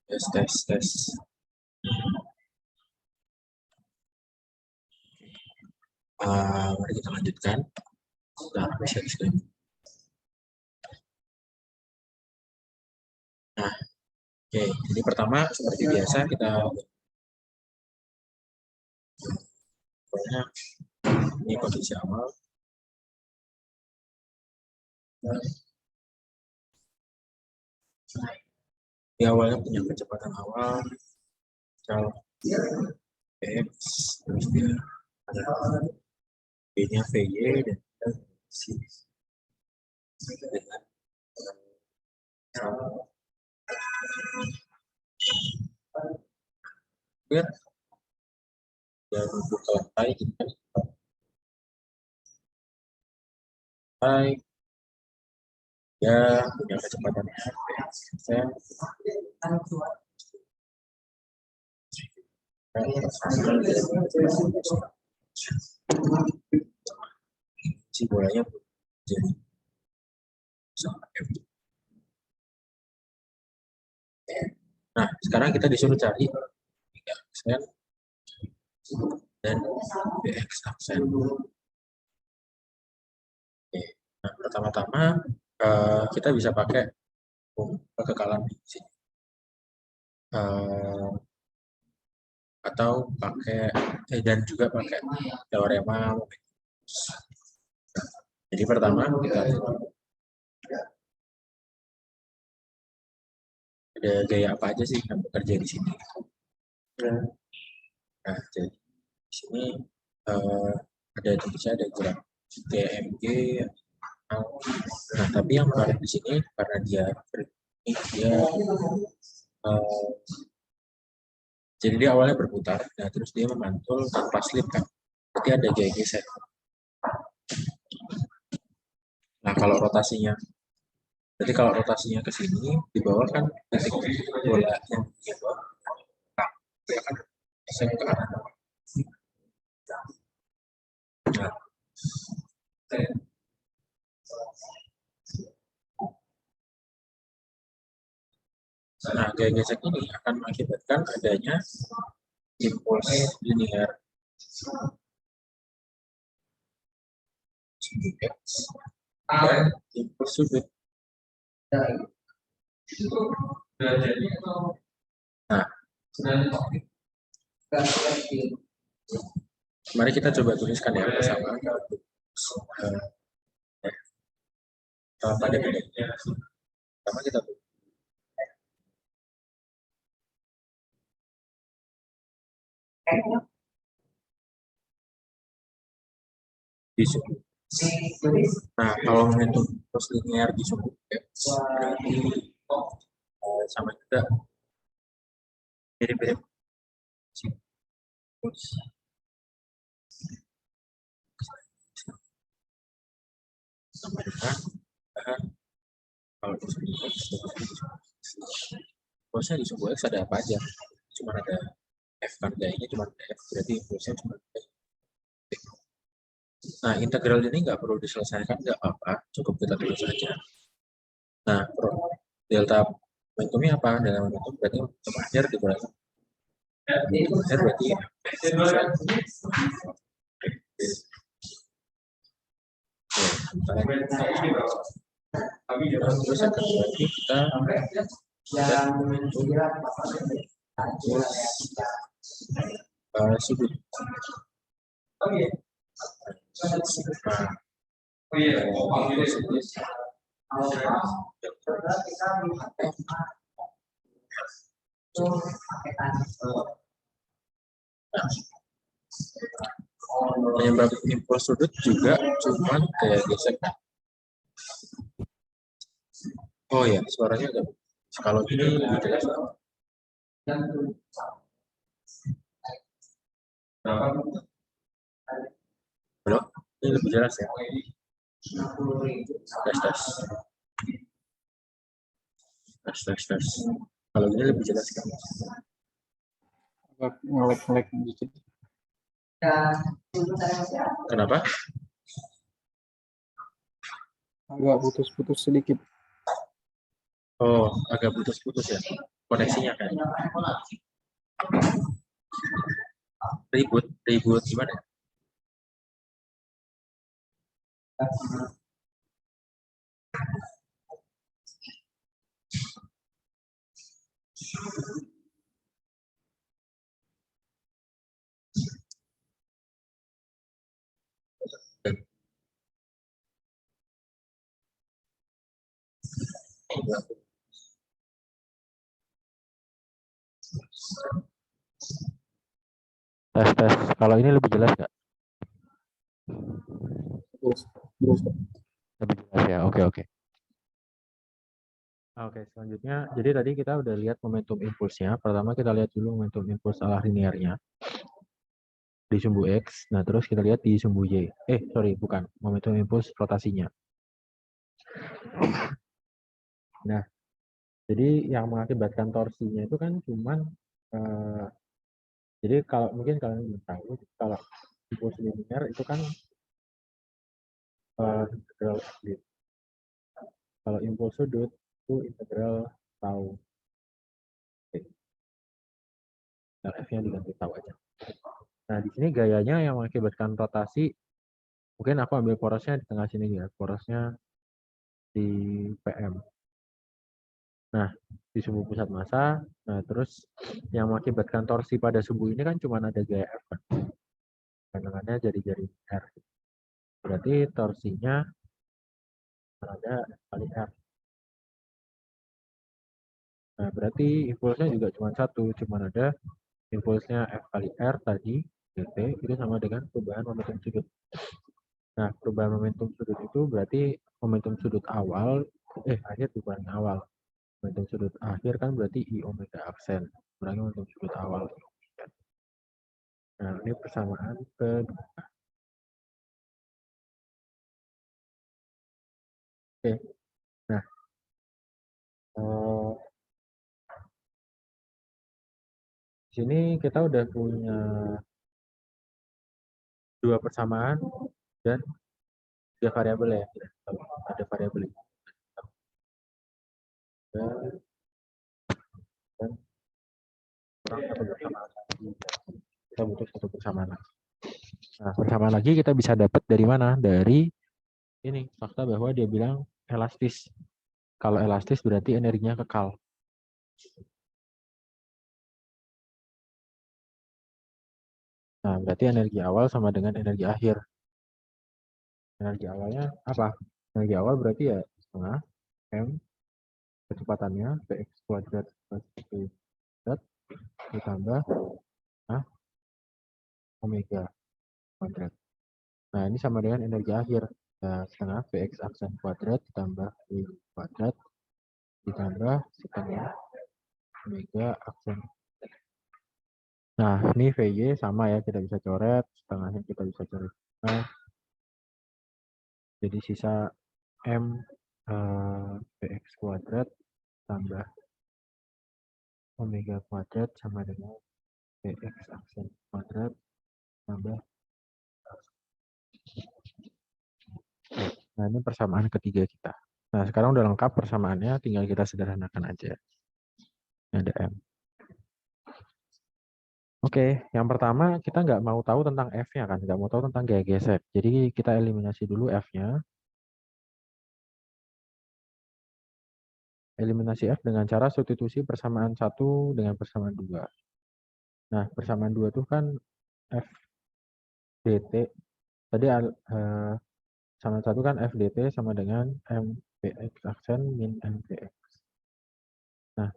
Tes. Mari kita lanjutkan. Nah, oke. Jadi pertama seperti biasa kita pokoknya ini kondisi awal. Di awalnya punya kecepatan awal kalau X, terus dia ada B-nya VY dan C dengan dan untuk lantai kita ya punya kecepatan si bolanya jadi nah sekarang kita disuruh cari aksen dan BX aksen. Nah pertama-tama kita bisa pakai kekekalan di sini atau pakai dan juga pakai teorema Mobius. Jadi pertama kita ada gaya apa aja sih yang bekerja di sini. Nah jadi di sini ada tulisnya ada gerak GMG. Nah tapi yang menarik di sini karena dia jadi dia awalnya berputar, nah terus dia memantul tanpa slip kan, berarti ada gaya geser. Nah kalau rotasinya, berarti kalau rotasinya ke sini, di bawah kan titik bola yang di bawah, nah, dia kan geser ke arah bawah. Nah, gaya gesek ini akan mengakibatkan adanya impuls linear dan impuls sudut. Nah, mari kita coba tuliskan ya bersama. Pada bedanya, pertama kita di suku. Nah, kalau menghitung impuls linear di suku, berarti sama juga mirip-mirip sama dengan kalau di suku X, impulsnya di suku X ada apa aja? Cuma ada F kan, gayanya cuma ada F, berarti impulsnya cuma ada F. Nah, integral ini nggak perlu diselesaikan, nggak apa-apa, cukup kita tulis saja. Nah, delta momentumnya apa? Delta momentum berarti momentum akhir dikurangi momentum akhir berarti terus akan berarti kita yang sudut. Penyebab impuls sudut juga cuman kayak gesek. Oh ya, suaranya agak kalau ini lebih jelas. Belum? Ini lebih jelas ya. Tes. Kalau ini lebih jelas kan? Ngelek dikit. Kenapa? Agak putus-putus sedikit. Oh, agak putus-putus ya koneksinya kan. Ribut gimana? Tes. Kalau ini lebih jelas nggak? Terus. Lebih jelas ya. Oke. Oke, selanjutnya, jadi tadi kita udah lihat momentum impulsnya. Pertama kita lihat dulu momentum impuls arah linearnya di sumbu X. Nah, terus kita lihat di sumbu Y. Bukan. Momentum impuls rotasinya. Nah, jadi yang mengakibatkan torsinya itu kan cuman, jadi kalau mungkin kalian belum tahu, kalau impuls linear itu kan integral F. Kalau impuls sudut itu integral tau. Nah, F-nya diganti tau aja. Nah, di sini gayanya yang mengakibatkan rotasi, mungkin aku ambil porosnya di tengah sini ya, porosnya di PM. Nah, di sumbu pusat massa, nah terus yang mengakibatkan torsi pada sumbu ini kan cuma ada gaya F kan. Pandangannya jari-jari R. Berarti torsinya ada F kali R. Nah, berarti impulsnya juga cuma satu, cuma ada impulsnya F kali R tadi, dt, itu sama dengan perubahan momentum sudut. Nah, perubahan momentum sudut itu berarti momentum sudut awal, akhir dikurangi awal. Momentum sudut akhir kan berarti I omega aksen. Kurangi momentum sudut awal. Nah, ini persamaan kedua. Oke. Nah, di sini kita udah punya dua persamaan dan tiga variabel ya. Ada variabel ini. Dan kurang satu persamaan. Kita butuh satu persamaan. Nah, persamaan lagi kita bisa dapat dari mana? Dari ini, fakta bahwa dia bilang elastis. Kalau elastis berarti energinya kekal. Nah, berarti energi awal sama dengan energi akhir. Energi awalnya apa? Energi awal berarti ya setengah M kecepatannya Px kuadrat plus Q kuadrat ditambah omega kuadrat. Nah, ini sama dengan energi akhir. Nah, setengah Px aksen kuadrat ditambah I kuadrat ditambah setengah omega aksen. Nah, ini VY sama ya, kita bisa coret, setengahnya kita bisa coret. Nah, jadi sisa M Px kuadrat tambah omega kuadrat sama dengan Px aksen kuadrat tambah. Nah, ini persamaan ketiga kita. Nah, sekarang udah lengkap persamaannya, tinggal kita sederhanakan aja. Ada M. Oke, yang pertama kita nggak mau tahu tentang F-nya kan, nggak mau tahu tentang gaya gesek. Jadi kita eliminasi dulu F-nya. Eliminasi F dengan cara substitusi persamaan 1 dengan persamaan 2. Nah, persamaan 2 itu kan F dt. Tadi persamaan 1 kan F dt sama dengan M Px aksen min M Px. Nah,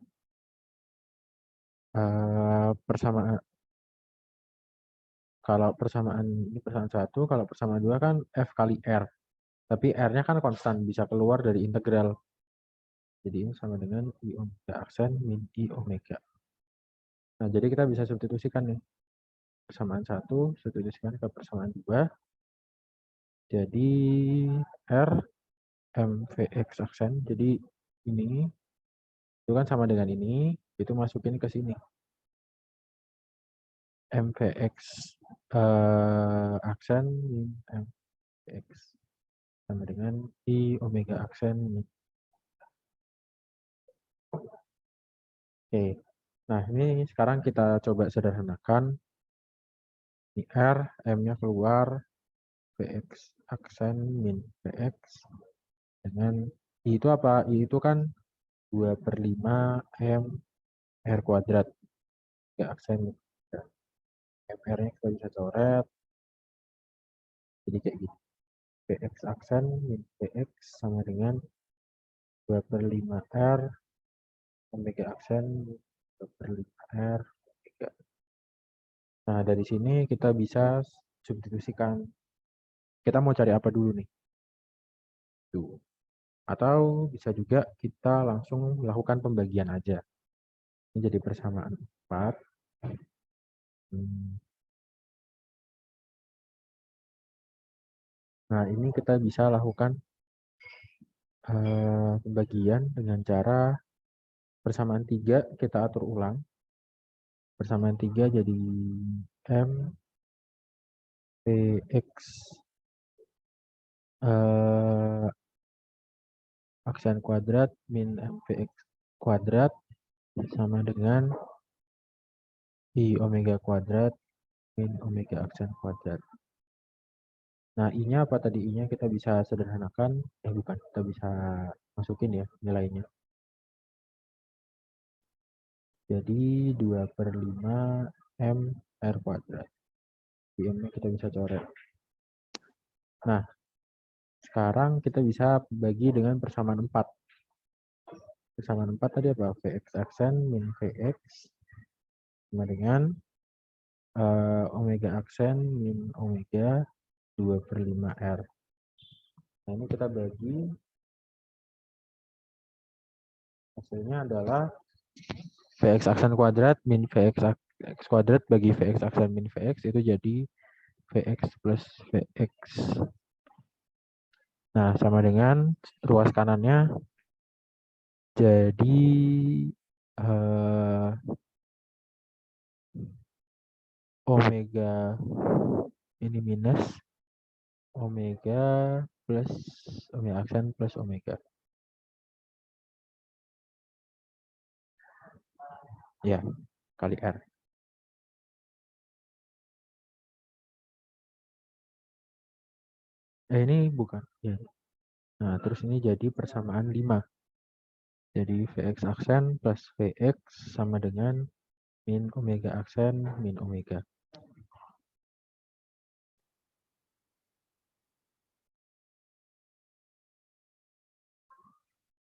persamaan kalau persamaan ini persamaan 1, kalau persamaan 2 kan F kali R. Tapi R-nya kan konstan, bisa keluar dari integral. Jadi ini sama dengan I omega aksen min I omega. Nah, jadi kita bisa substitusikan nih. Persamaan 1, substitusikan ke persamaan 2. Jadi R MVX aksen. Jadi ini itu kan sama dengan ini, itu masukin ke sini. MVX aksen min MVX. sama dengan I omega aksen min. Oke, nah ini sekarang kita coba sederhanakan. Ini R, M-nya keluar, Vx aksen min Vx dengan I itu apa? I itu kan 2/5 M R kuadrat. Ya, aksen MR-nya kita bisa coret. Jadi kayak gitu. Vx aksen min Vx sama dengan 2/5 R omega aksen 2/5 R omega. Nah, dari sini kita bisa substitusikan. Kita mau cari apa dulu nih? Tuh. Atau bisa juga kita langsung melakukan pembagian aja. Ini jadi persamaan 4. Nah, ini kita bisa lakukan pembagian dengan cara persamaan 3 kita atur ulang. Persamaan 3 jadi M Vx aksen kuadrat min MVX kuadrat sama dengan I omega kuadrat min omega aksen kuadrat. Nah, I-nya apa tadi? I-nya kita bisa sederhanakan. Bukan, kita bisa masukin ya nilainya. Jadi 2/5 M R kuadrat. Di M-nya kita bisa coret. Nah, sekarang kita bisa bagi dengan persamaan 4. Persamaan 4 tadi apa? Vx aksen min Vx sama dengan omega aksen min omega 2/5 R. Nah, ini kita bagi. Hasilnya adalah Vx aksen kuadrat min Vx kuadrat bagi Vx aksen min Vx itu jadi Vx plus Vx. Nah, sama dengan ruas kanannya jadi omega ini minus omega plus omega aksen plus omega. Ya, kali R. Ini bukan. Ya. Nah, terus ini jadi persamaan 5. Jadi Vx aksen plus Vx sama dengan min omega aksen min omega.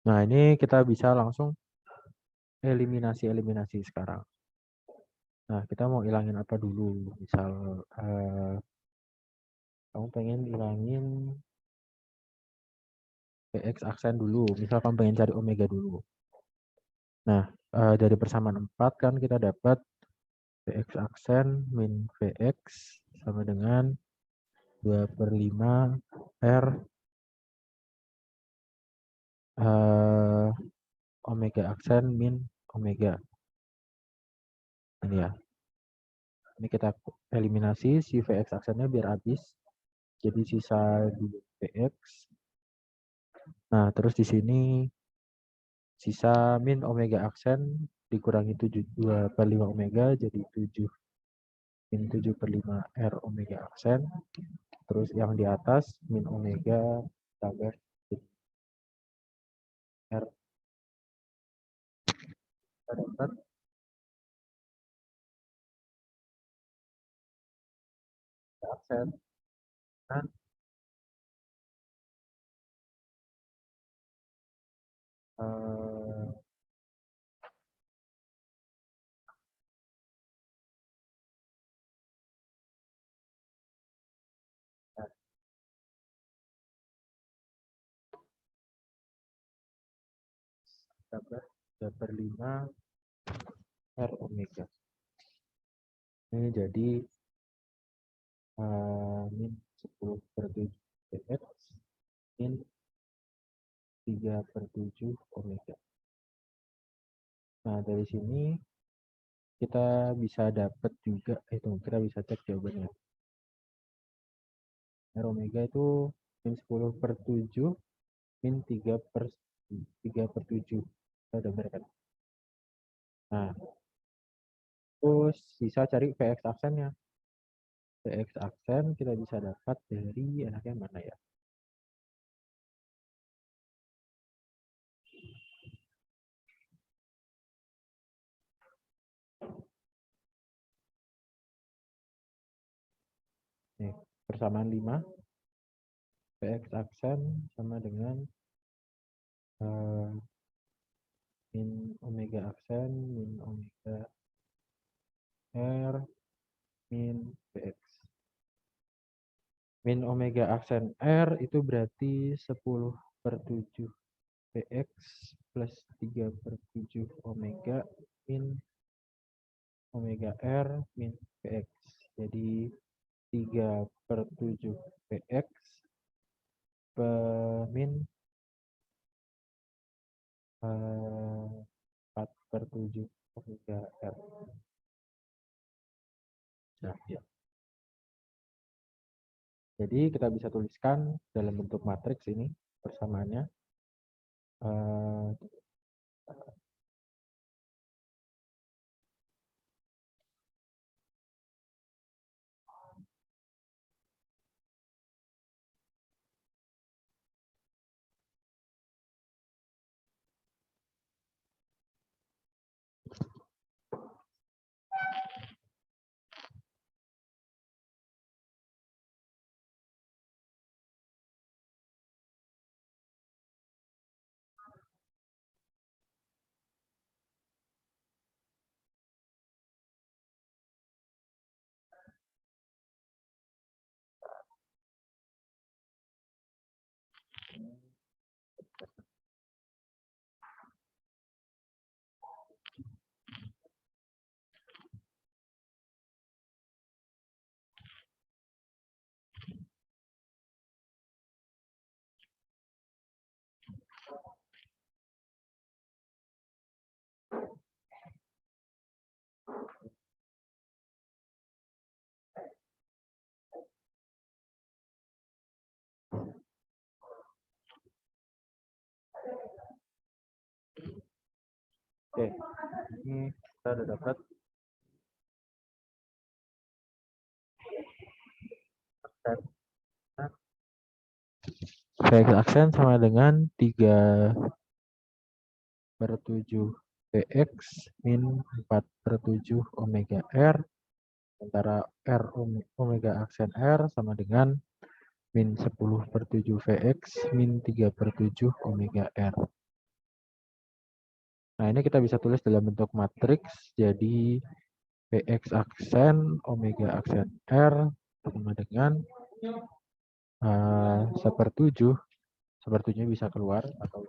Nah, ini kita bisa langsung eliminasi sekarang. Nah, kita mau ilangin apa dulu? Misal kamu pengen ilangin Vx aksen dulu. Misal kamu pengen cari omega dulu. Nah, dari persamaan 4 kan kita dapat Vx aksen min Vx sama dengan 2/5 R omega aksen min omega. Ini ya. Ini kita eliminasi si Vx aksennya biar habis. Jadi sisa 2 Vx. Nah, terus di sini sisa min omega aksen dikurangi 2/5 omega jadi 7 min 7/5 R omega aksen. Terus yang di atas min omega tambah R. Kita dapat aksen dan tambah 2/5 R omega. Ini jadi min 10/7 Vx min 3/7 omega. Nah, dari sini kita bisa dapat juga, kita bisa cek jawabannya. R omega itu min 10 per 7, min 3 per 7. Kita udah bener kan? Nah, terus bisa cari Vx aksennya. Vx aksen kita bisa dapat dari enaknya mana ya? Nih, persamaan 5. Vx aksen sama dengan min omega aksen, min omega R, min Vx. Min omega aksen R itu berarti 10 per 7 Vx plus 3 per 7 omega min omega R min Vx. Jadi 3 per 7 Vx min 4 per 7 omega R. Nah, ya. Jadi kita bisa tuliskan dalam bentuk matriks ini persamaannya. Oke, ini kita udah dapat Vx aksen sama dengan 3 per 7 Vx min 4 per 7 omega R, antara R omega aksen R sama dengan min 10 per 7 Vx min 3 per 7 omega R. Nah, ini kita bisa tulis dalam bentuk matriks, jadi Vx aksen omega aksen R sama dengan 1/7, 1/7 bisa keluar, atau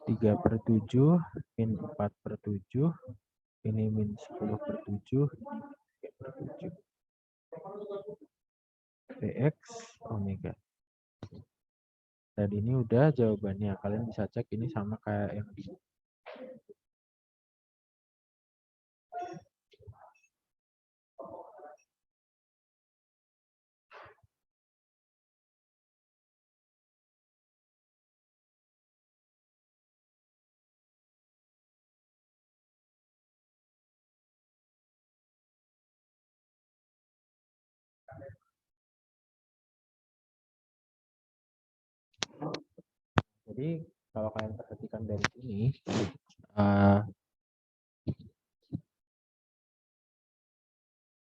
3 per 7 min 4 per 7, ini min 10 per 7, ini 3 per 7. Vx omega. Dan ini udah jawabannya. Kalian bisa cek ini sama kayak yang di Jadi kalau kalian perhatikan dari sini,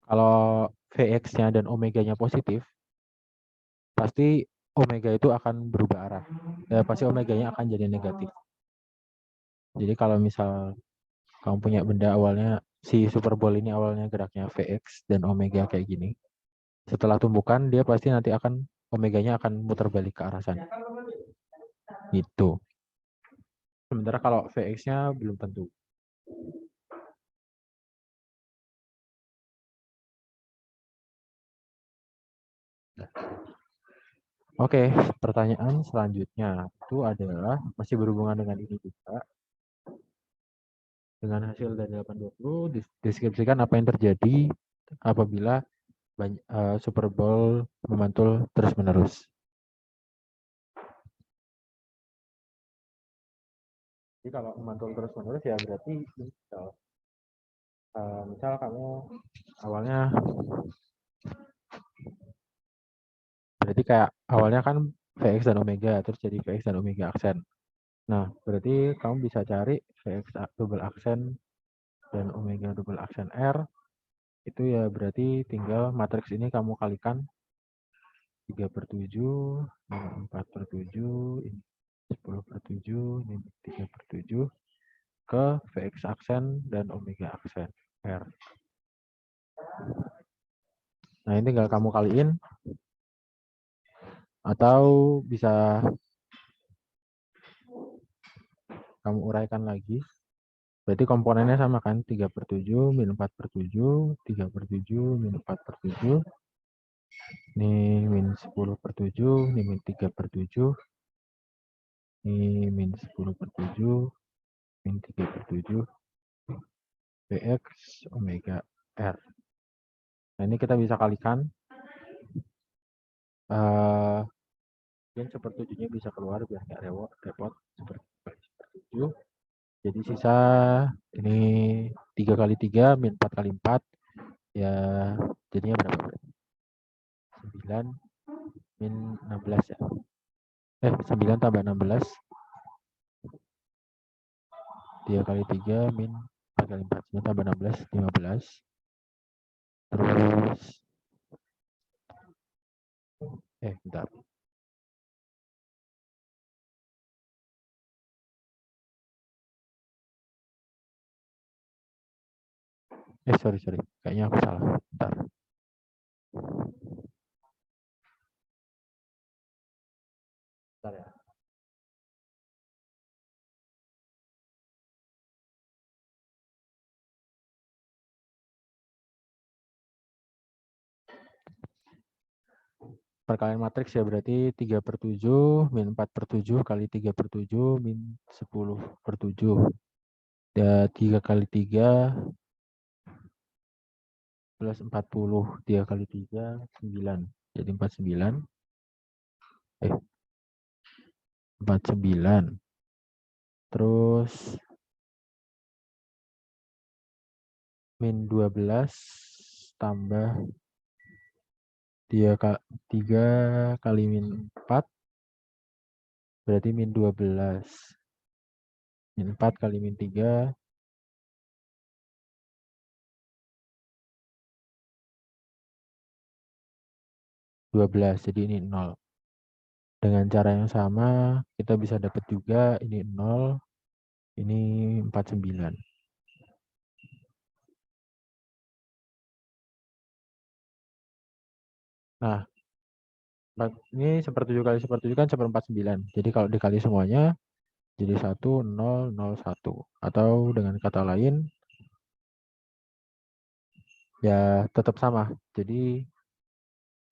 kalau Vx-nya dan omega-nya positif, pasti omega itu akan berubah arah. Pasti omega-nya akan jadi negatif. Jadi kalau misal kamu punya benda awalnya, si superball ini awalnya geraknya Vx dan omega kayak gini. Setelah tumbukan, dia pasti nanti akan, omega-nya akan muter balik ke arah sana. Gitu. Sementara kalau Vx-nya belum tentu. Oke, pertanyaan selanjutnya itu adalah masih berhubungan dengan ini juga. Dengan hasil dari 820, deskripsikan apa yang terjadi apabila Super Bowl memantul terus-menerus. Jadi kalau memantul terus-menerus ya berarti misal kamu awalnya berarti kayak awalnya kan Vx dan Omega terus jadi Vx dan Omega aksen. Nah, berarti kamu bisa cari Vx double aksen dan Omega double aksen R itu ya berarti tinggal matriks ini kamu kalikan 3/7, ini 4/7, ini 10/7, ini 3/7 ke Vx aksen dan Omega aksen R. Nah, ini tinggal kamu kaliin atau bisa kamu uraikan lagi. Berarti komponennya sama kan, 3/7, min 4/7, 3/7, min 4/7, ini min 10/7, ini min 3/7, ini min 10/7, min 3/7, Vx Omega R. Nah, ini kita bisa kalikan. Mungkin sepertujuhnya bisa keluar biar nggak repot. Sepertujuh. Jadi sisa ini 3 kali 3 min 4 kali 4 ya jadinya berapa? 9 min 16 ya. 9 tambah 16. 3 kali 3 min 4 kali 4. 9 tambah 16, 15. Terus bentar. Sorry. Kayaknya aku salah. Bentar. Bentar ya. Perkalian matriks ya berarti 3/7 min 4/7 kali 3/7 min 10/7. Ya 3 kali 3 plus 40. 3 kali 3, 9. Jadi 49. 49. Terus min 12 tambah 3 kali min 4 berarti min 12. Min 4 kali min 3 12. Jadi ini 0. Dengan cara yang sama kita bisa dapat juga ini 0, ini 49. Nah, ini 1/7 kali 1/7 kan 1/49. Jadi kalau dikali semuanya jadi 1, 0, 0, 1. Atau dengan kata lain ya tetap sama. Jadi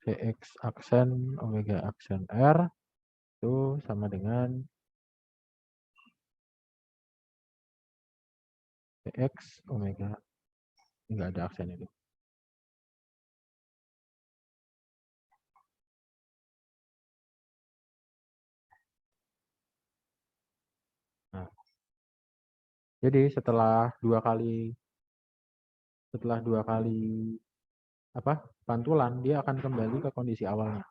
Vx aksen Omega aksen R itu sama dengan Vx Omega. Enggak ada aksen itu. Nah, jadi setelah dua kali pantulan dia akan kembali ke kondisi awalnya.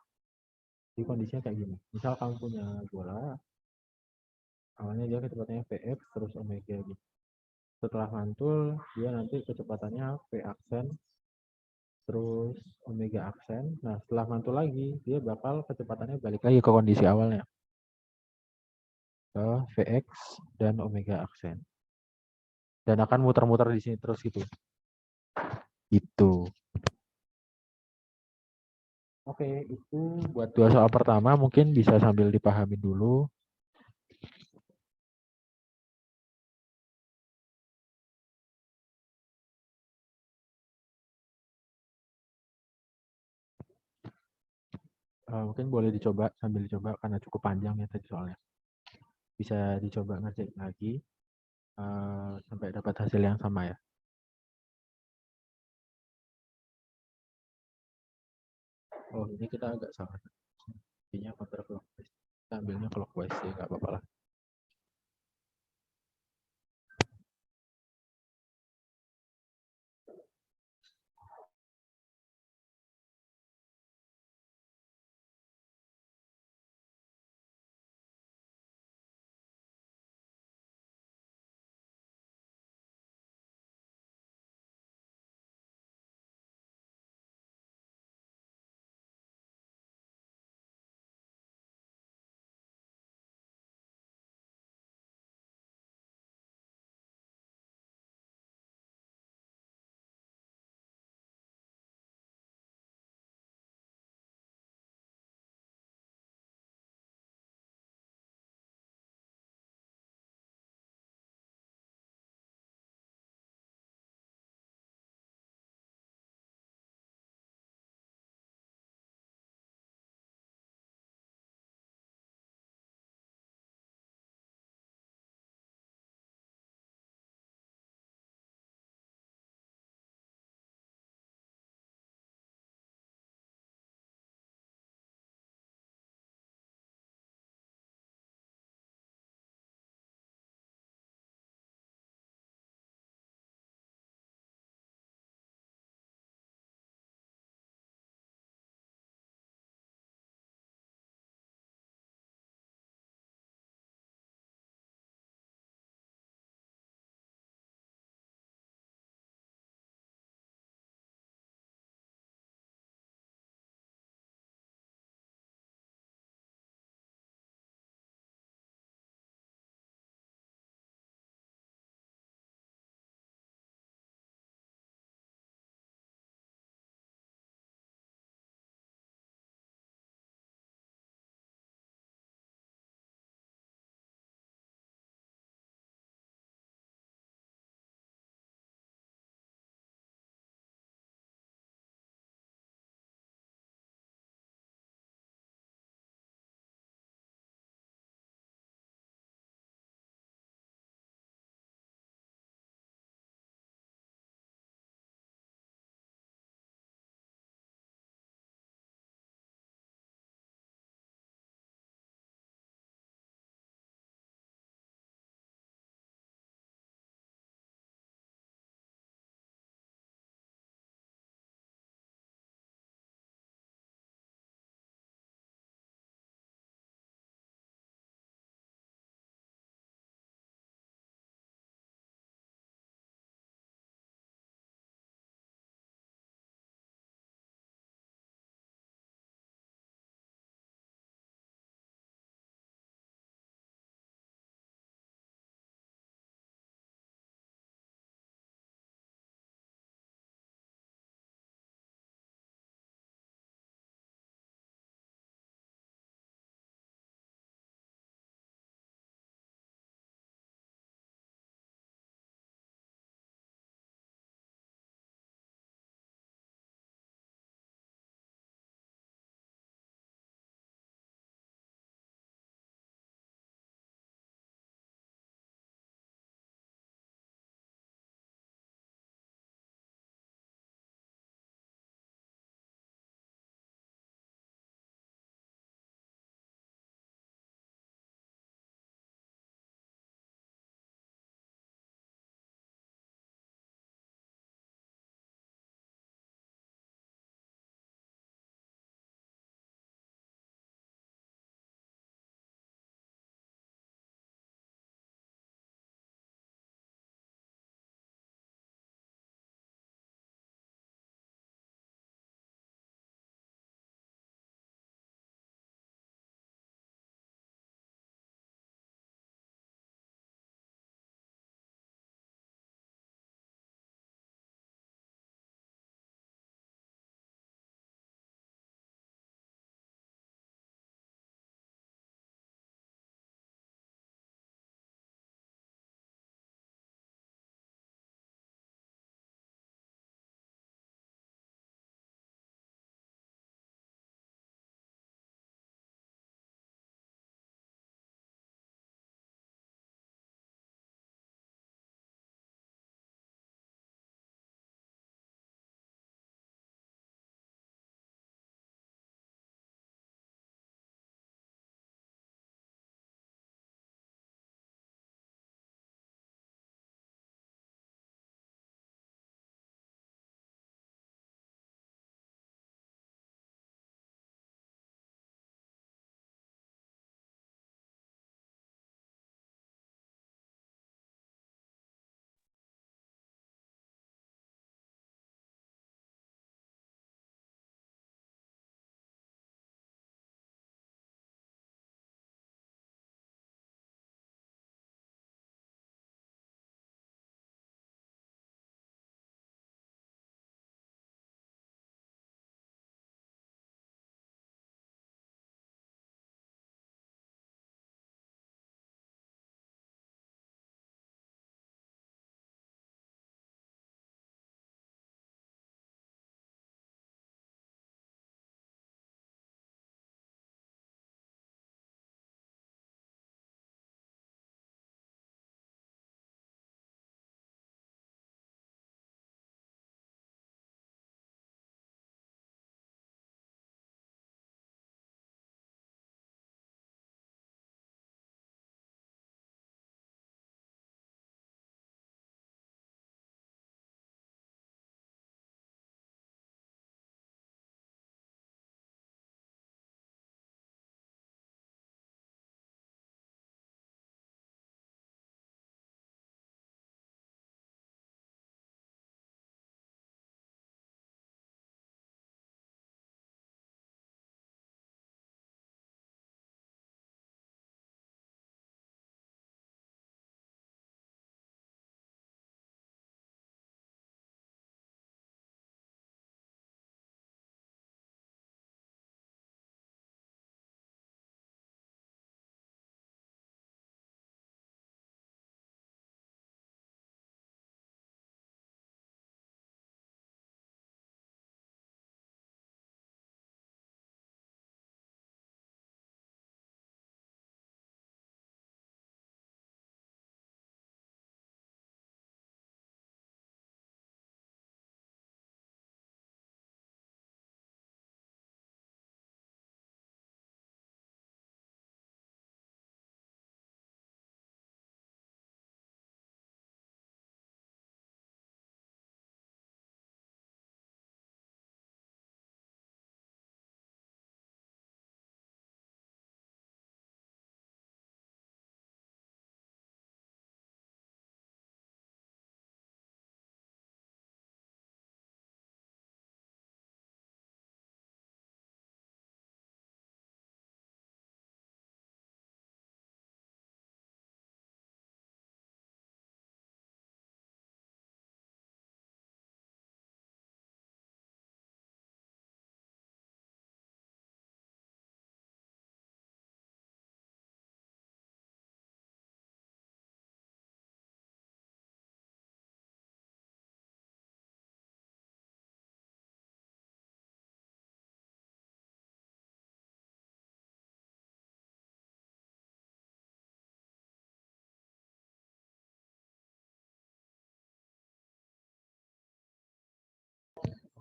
Jadi kondisinya kayak gini. Misal kamu punya bola, awalnya dia kecepatannya Vx terus Omega gitu. Setelah mantul dia nanti kecepatannya V aksen terus Omega aksen. Nah, setelah mantul lagi dia bakal kecepatannya balik lagi ke kondisi awalnya, ke Vx dan Omega aksen. Dan akan muter-muter di sini terus gitu. Itu. Oke, itu buat 2 soal pertama mungkin bisa sambil dipahami dulu. Mungkin boleh dicoba sambil dicoba karena cukup panjang ya tadi soalnya. Bisa dicoba ngerjain lagi sampai dapat hasil yang sama ya. Oh, ini kita agak salah. Kayaknya counterclockwise. Kita ambilnya clockwise sih, nggak apa-apa lah.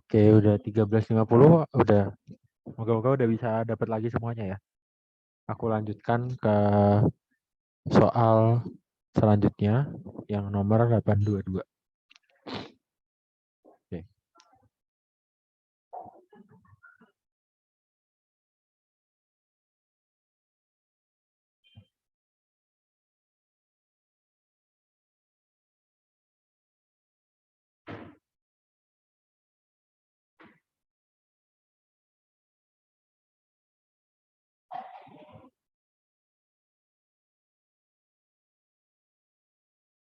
Oke, udah 13.50, udah. Moga-moga udah bisa dapat lagi semuanya ya. Aku lanjutkan ke soal selanjutnya yang nomor 822. Oke.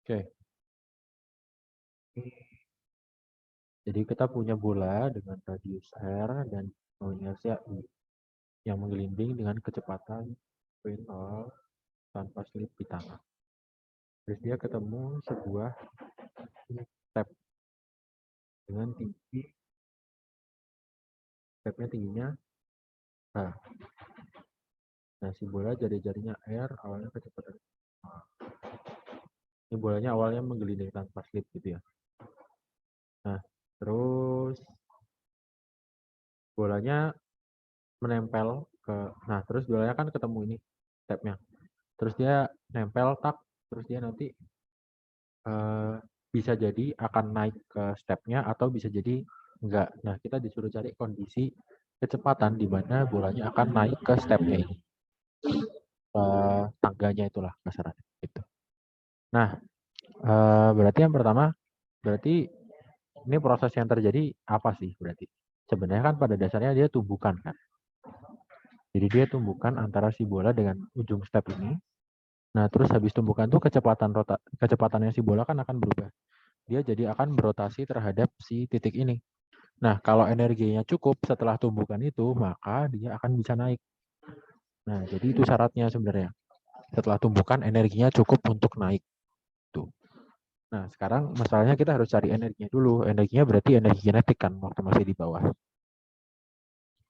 Oke. Jadi kita punya bola dengan radius r dan inersia u yang menggelinding dengan kecepatan v0 tanpa slip di tangan. Terus dia ketemu sebuah step dengan tinggi, stepnya tingginya h. Nah, si bola jari-jarinya r, awalnya kecepatan. Ini bolanya awalnya menggelinding tanpa slip gitu ya. Nah, terus bolanya menempel ke, nah terus bolanya kan ketemu ini stepnya. Terus dia nempel tak, terus dia nanti bisa jadi akan naik ke stepnya atau bisa jadi enggak. Nah, kita disuruh cari kondisi kecepatan di mana bolanya akan naik ke stepnya ini. Tangganya itulah kasarannya gitu. Nah, berarti yang pertama, berarti ini proses yang terjadi apa sih berarti? Sebenarnya kan pada dasarnya dia tumbukan kan. Jadi dia tumbukan antara si bola dengan ujung step ini. Nah, terus habis tumbukan tuh kecepatannya si bola kan akan berubah. Dia jadi akan berotasi terhadap si titik ini. Nah, kalau energinya cukup setelah tumbukan itu, maka dia akan bisa naik. Nah, jadi itu syaratnya sebenarnya. Setelah tumbukan, energinya cukup untuk naik. Tuh. Nah, sekarang masalahnya kita harus cari energinya dulu. Energinya berarti energi kinetik kan, waktu masih di bawah.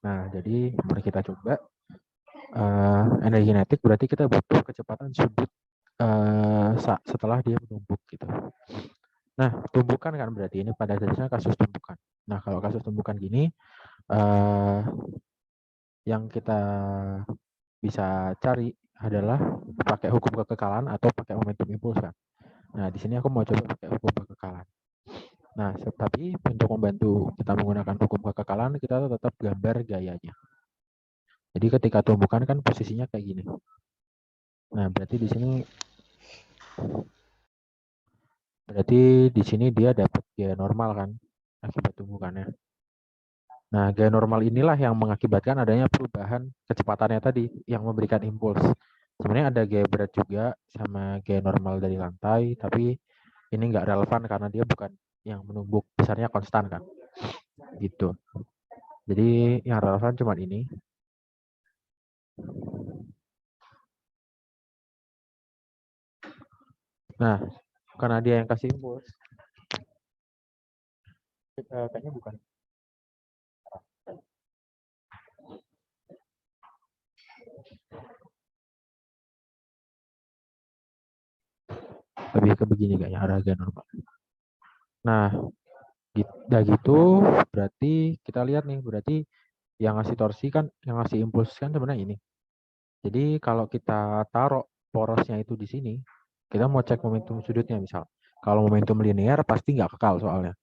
Nah, jadi mari kita coba. Energi kinetik berarti kita butuh kecepatan sudut setelah dia menumbuk gitu. Nah, tumbukan kan berarti ini pada dasarnya kasus tumbukan. Nah, kalau kasus tumbukan gini, yang kita bisa cari adalah pakai hukum kekekalan atau pakai momentum impuls kan. Nah, di sini aku mau coba pakai hukum kekekalan. Nah, tapi untuk membantu kita menggunakan hukum kekekalan, kita tetap gambar gayanya. Jadi ketika tumbukan kan posisinya kayak gini. Nah, berarti di sini dia dapat gaya normal kan akibat tumbukannya. Nah, gaya normal inilah yang mengakibatkan adanya perubahan kecepatannya tadi yang memberikan impuls. Sebenarnya ada gaya berat juga sama gaya normal dari lantai, tapi ini nggak relevan karena dia bukan yang menumbuk, besarnya konstan kan. Gitu. Jadi yang relevan cuma ini. Nah, karena dia yang kasih impuls, kayaknya bukan. Lebih ke begini kayaknya arah gaya normal. Nah, gitu berarti kita lihat nih, berarti yang ngasih torsi kan, yang ngasih impuls kan sebenarnya ini. Jadi kalau kita taruh porosnya itu di sini, kita mau cek momentum sudutnya misal. Kalau momentum linear pasti nggak kekal soalnya.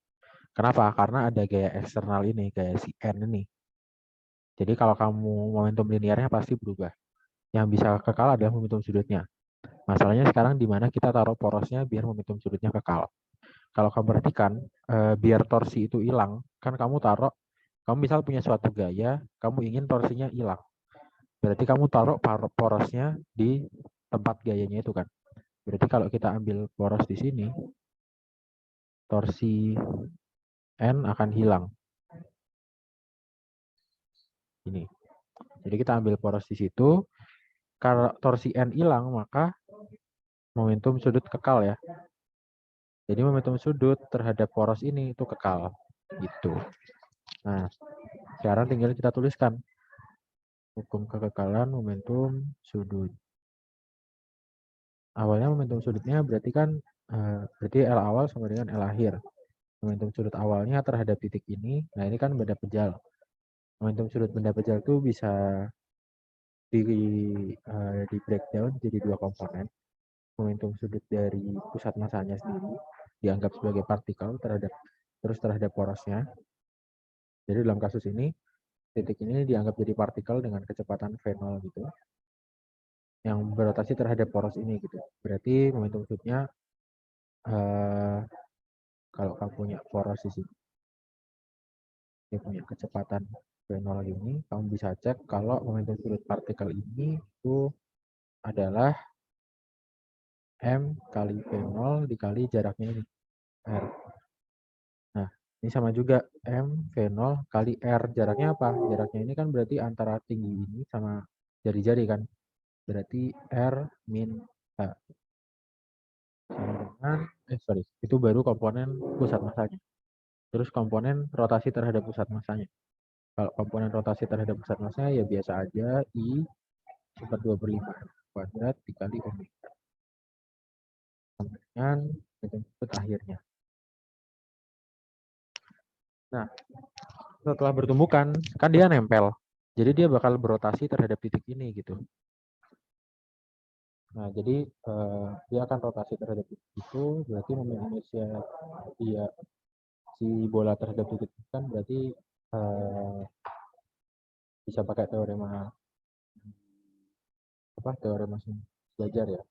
Kenapa? Karena ada gaya eksternal ini, gaya si N ini. Jadi kalau kamu momentum linearnya pasti berubah. Yang bisa kekal adalah momentum sudutnya. Masalahnya sekarang di mana kita taruh porosnya biar momentum sudutnya kekal. Kalau kamu perhatikan, biar torsi itu hilang, kan kamu misal punya suatu gaya, kamu ingin torsinya hilang. Berarti kamu taruh porosnya di tempat gayanya itu kan. Berarti kalau kita ambil poros di sini, torsi N akan hilang. Ini. Jadi kita ambil poros di situ. Kalau torsi N hilang, maka momentum sudut kekal ya. Jadi momentum sudut terhadap poros ini itu kekal. Gitu. Nah, sekarang tinggal kita tuliskan hukum kekekalan momentum sudut. Awalnya momentum sudutnya berarti kan berarti L awal sama dengan L akhir. momentum sudut awalnya terhadap titik ini. Nah, ini kan benda pejal. Momentum sudut benda pejal itu bisa di breakdown jadi dua komponen. Momentum sudut dari pusat masanya sendiri dianggap sebagai partikel terhadap porosnya. Jadi dalam kasus ini titik ini dianggap jadi partikel dengan kecepatan V0 gitu, yang berotasi terhadap poros ini gitu. Berarti momentum sudutnya kalau kamu punya poros di sini, dia punya kecepatan V0 ini, kamu bisa cek kalau momentum sudut partikel ini itu adalah M kali V0 dikali jaraknya ini, R. Nah, ini sama juga M V0 kali R. Jaraknya apa? Jaraknya ini kan berarti antara tinggi ini sama jari-jari kan. Berarti R min H. Sama dengan, itu baru komponen pusat masanya. Terus komponen rotasi terhadap pusat masanya. Kalau komponen rotasi terhadap pusat masanya ya biasa aja I /2/5 kuadrat dikali omega. Sama dengan metode akhirnya. Nah, setelah bertumbukan, kan dia nempel. Jadi dia bakal berotasi terhadap titik ini gitu. Nah, jadi dia akan rotasi terhadap titik itu, berarti momentum inersia dia si bola terhadap titik itu kan berarti bisa pakai teorema belajar ya.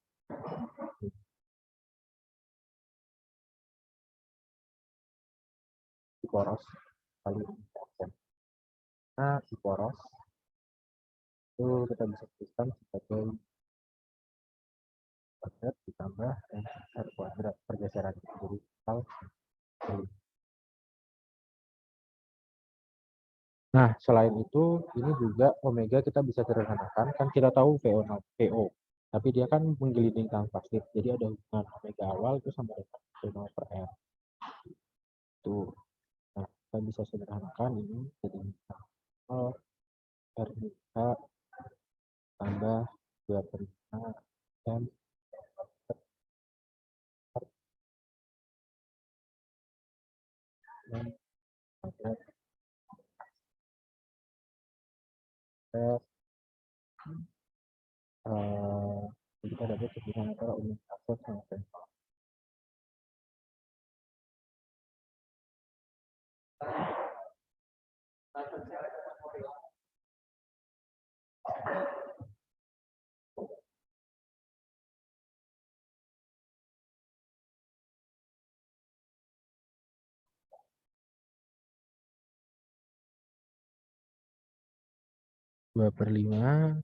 Di poros kali ini. Nah, di poros itu kita bisa tuliskan sebagai kuadrat ditambah R kuadrat pergeseran. Jadi total. Nah, selain itu, ini juga omega kita bisa sederhanakan. Kan kita tahu VO, tapi dia kan menggelinding tanpa pasti. Jadi ada hubungan omega awal itu sama dengan V0 per R. Tuh. Nah, kita bisa sederhanakan ini jadi 0 R H tambah 2/5 M kuadrat kita dapat hubungan antara omega aksen sama V0. Dua per 5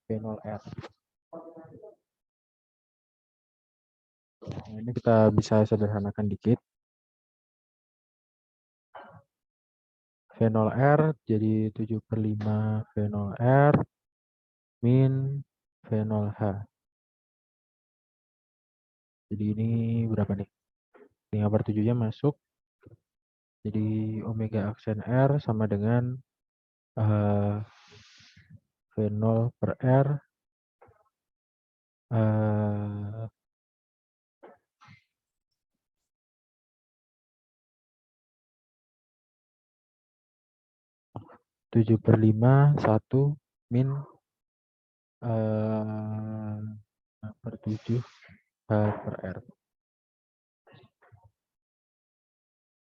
V0R. Nah, ini kita bisa sederhanakan dikit. V0R jadi 7 per 5 V0R min V0H. Jadi ini berapa nih? 5/7-nya masuk. Jadi omega aksen R sama dengan V0 per R 7 per 5 1 min 5/7 H per R.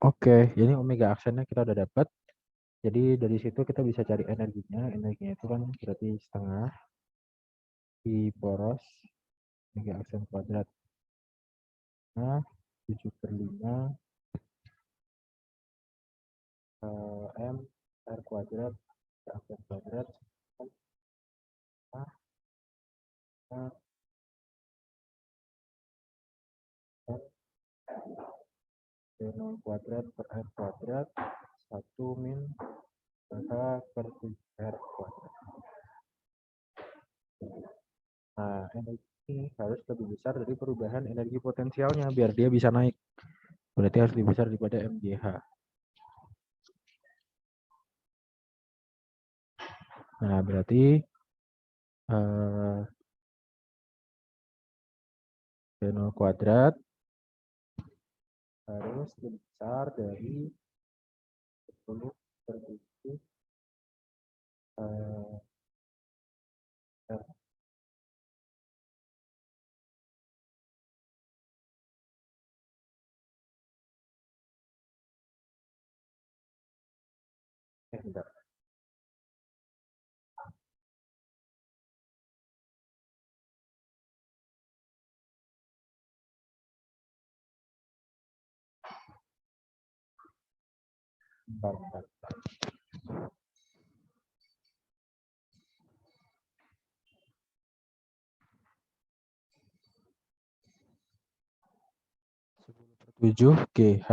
Oke, jadi omega aksennya kita udah dapat. Jadi dari situ kita bisa cari energinya. Energinya itu kan berarti setengah di poros omega aksen kuadrat. Nah, 7 per 5 M R kuadrat aksen kuadrat V0 kuadrat per R kuadrat 1 min H per R kuadrat. Nah, energi ini harus lebih besar dari perubahan energi potensialnya biar dia bisa naik. Berarti harus lebih besar daripada MGH. Nah, berarti V0 kuadrat harus lebih besar dari 10 per 7 R. Bentar. Bentar. Sepuluh per 7 GH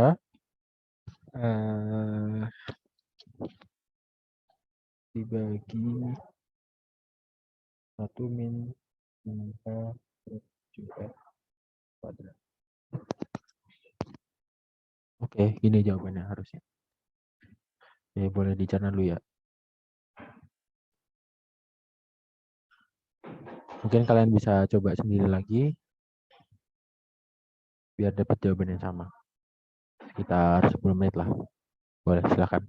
dibagi 1 min 5 per 7 kuadrat. Oke, gini jawabannya harusnya. Ya, boleh dicerna dulu ya. Mungkin kalian bisa coba sendiri lagi biar dapat jawaban yang sama. Sekitar 10 menit lah. Boleh, silakan.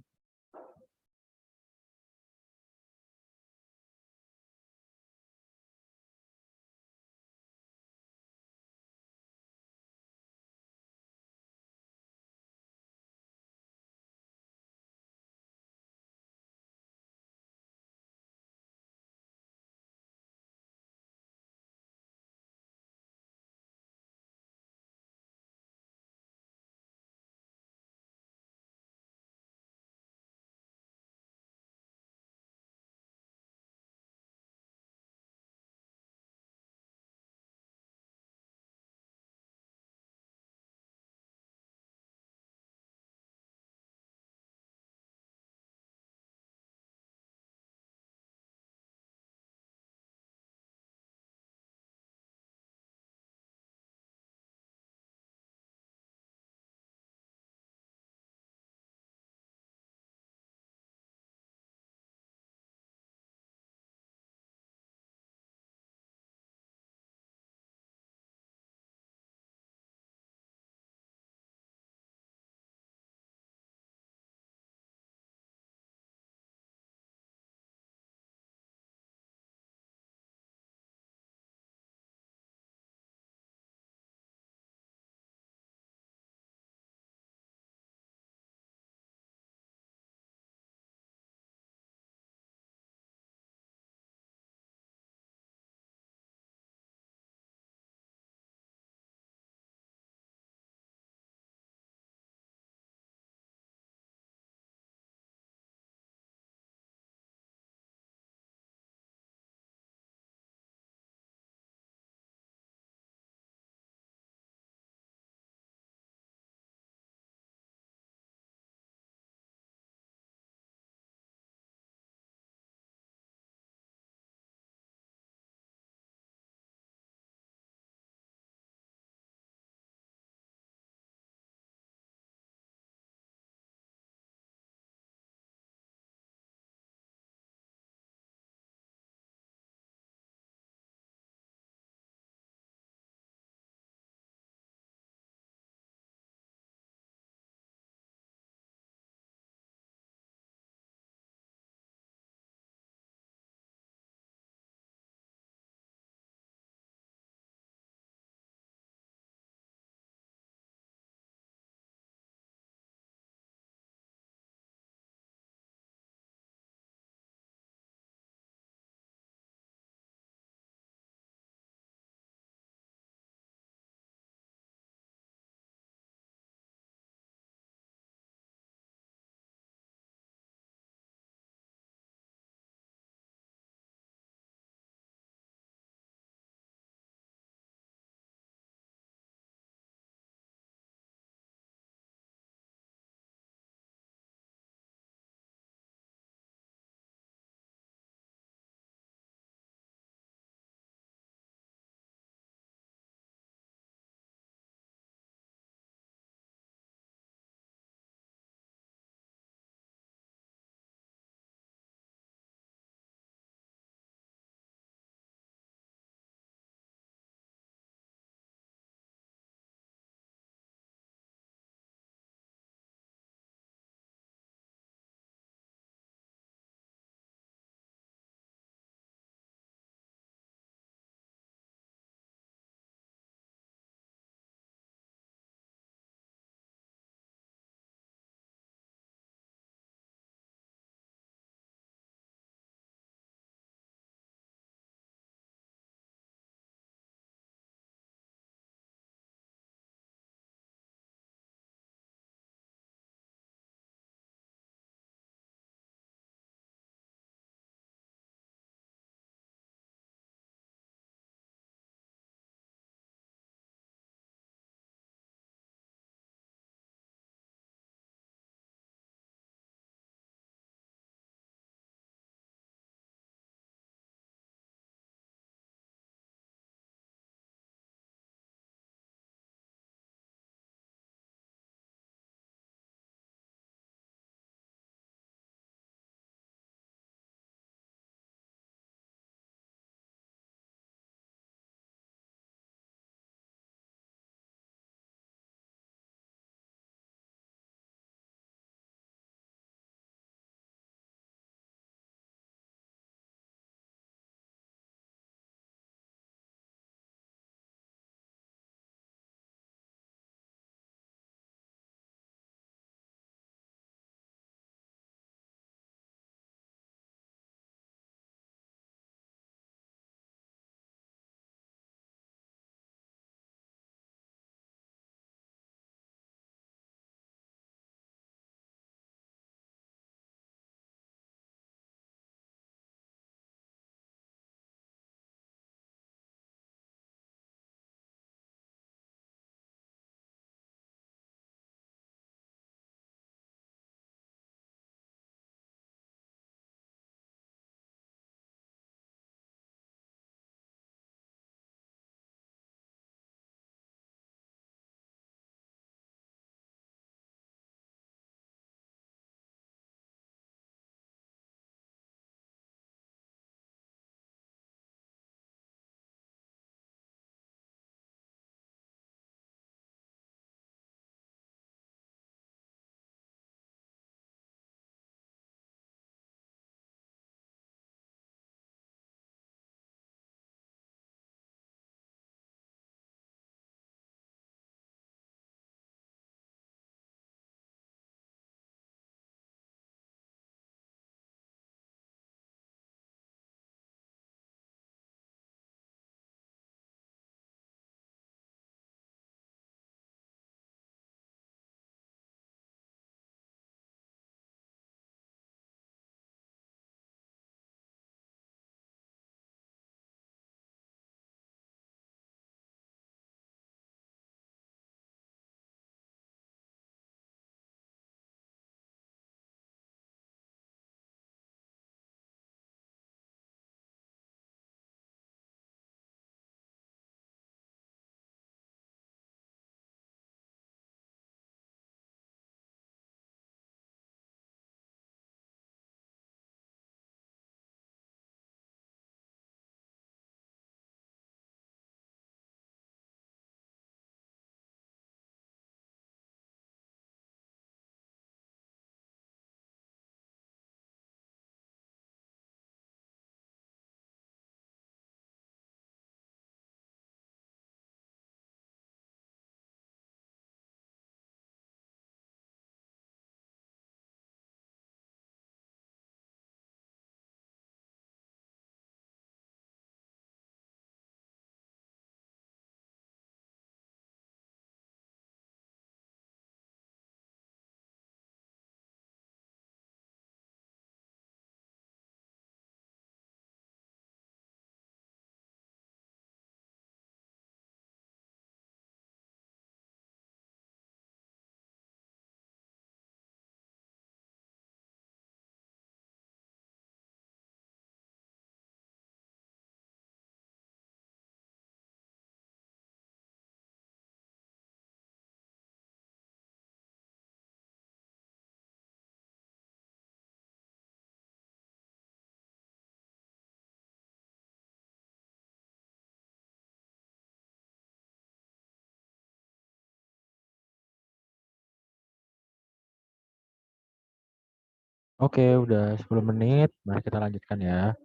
Oke, udah 10 menit. Mari kita lanjutkan ya.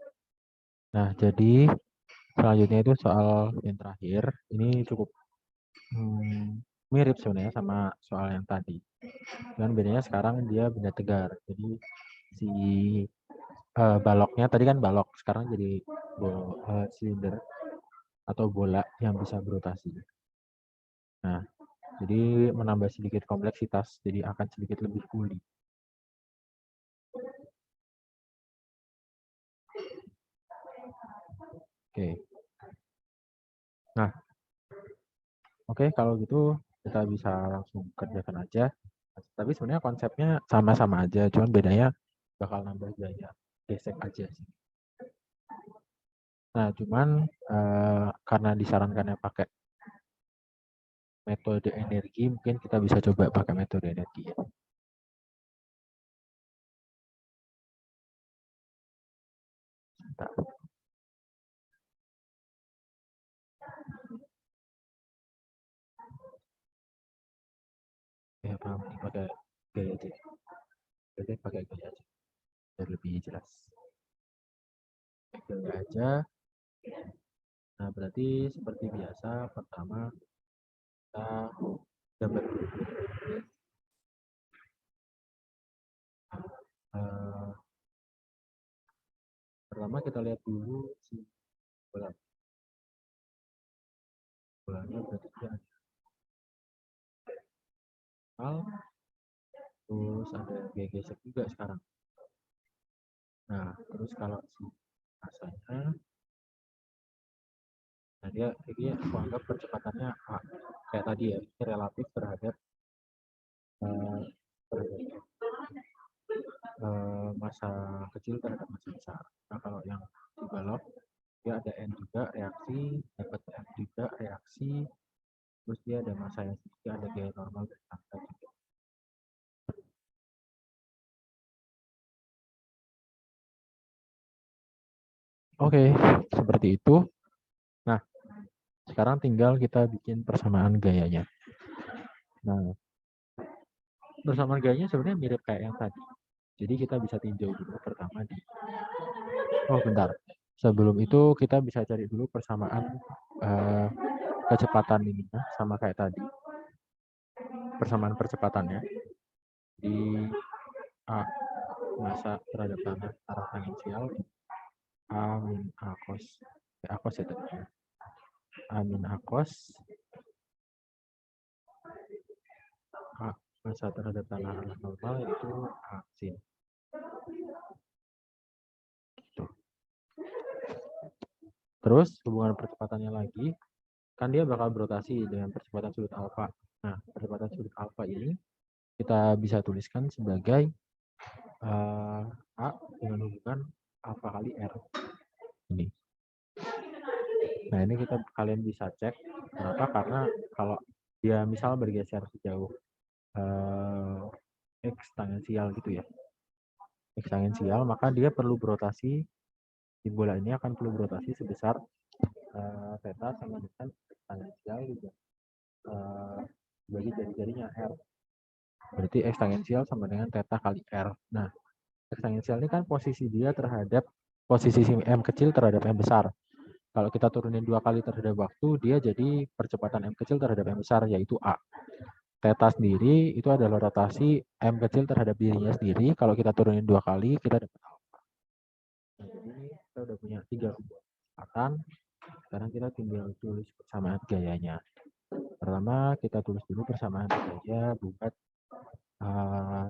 Nah, jadi selanjutnya itu soal yang terakhir. Ini cukup mirip sebenarnya sama soal yang tadi. Cuman bedanya sekarang dia benda tegar. Jadi si baloknya tadi kan balok, sekarang jadi silinder atau bola yang bisa berotasi. Nah, jadi menambah sedikit kompleksitas, jadi akan sedikit lebih uli. Oke. Nah, oke, kalau gitu kita bisa langsung kerjakan aja. Tapi sebenarnya konsepnya sama-sama aja, cuman bedanya bakal nambah gaya gesek aja sih. Nah, cuman karena disarankannya pakai metode energi, mungkin kita bisa coba pakai metode energi ya. Bentar. Ya, pakai gaya aja. Jadi pakai gaya aja, biar lebih jelas. Gaya aja. Nah, berarti seperti biasa, pertama kita gambar dulu. Uh, Pertama kita lihat dulu si bola. Bolanya berarti dia ada terus ada gaya gesek juga sekarang. Nah, terus kalau si masanya, nah dia aku anggap percepatannya kayak tadi ya, ini relatif terhadap uh, masa kecil terhadap masa besar. Nah, kalau yang di balok dia ada N juga reaksi, dapat N juga reaksi, terus dia ada masa yang sedikit, ada gaya normal dan angka juga. Oke, seperti itu. Nah, sekarang tinggal kita bikin persamaan gayanya. Nah, persamaan gayanya sebenarnya mirip kayak yang tadi. Jadi kita bisa tinjau dulu pertama di. Oh, bentar. Sebelum itu kita bisa cari dulu persamaan kecepatan ini sama kayak tadi. Persamaan percepatannya di A masa terhadap tanah arah tangensial A min A cos A cos ya tadi. A min A cos A masa terhadap tanah arah normal itu A sin. Gitu. Terus hubungan percepatannya lagi, kan dia bakal berotasi dengan percepatan sudut alfa. Nah, percepatan sudut alfa ini kita bisa tuliskan sebagai A dengan hubungan alfa kali R. Ini. Nah, ini kalian bisa cek. Kenapa? Karena kalau dia misal bergeser sejauh X tangensial gitu ya. X tangensial, maka dia perlu berotasi, di bola ini akan perlu berotasi sebesar theta sama dengan X tangensial juga bagi jari-jarinya R. Berarti X tangensial sama dengan theta kali R. Nah, X tangensial ini kan posisi dia terhadap posisi M kecil terhadap M besar. Kalau kita turunin 2 kali terhadap waktu, dia jadi percepatan M kecil terhadap M besar, yaitu A. Theta sendiri itu adalah rotasi M kecil terhadap dirinya sendiri. Kalau kita turunin 2 kali, kita dapat alfa. Nah, jadi kita udah punya 3 kecepatan. Sekarang kita tinggal tulis persamaan gayanya. Pertama, kita tulis dulu persamaan gaya buat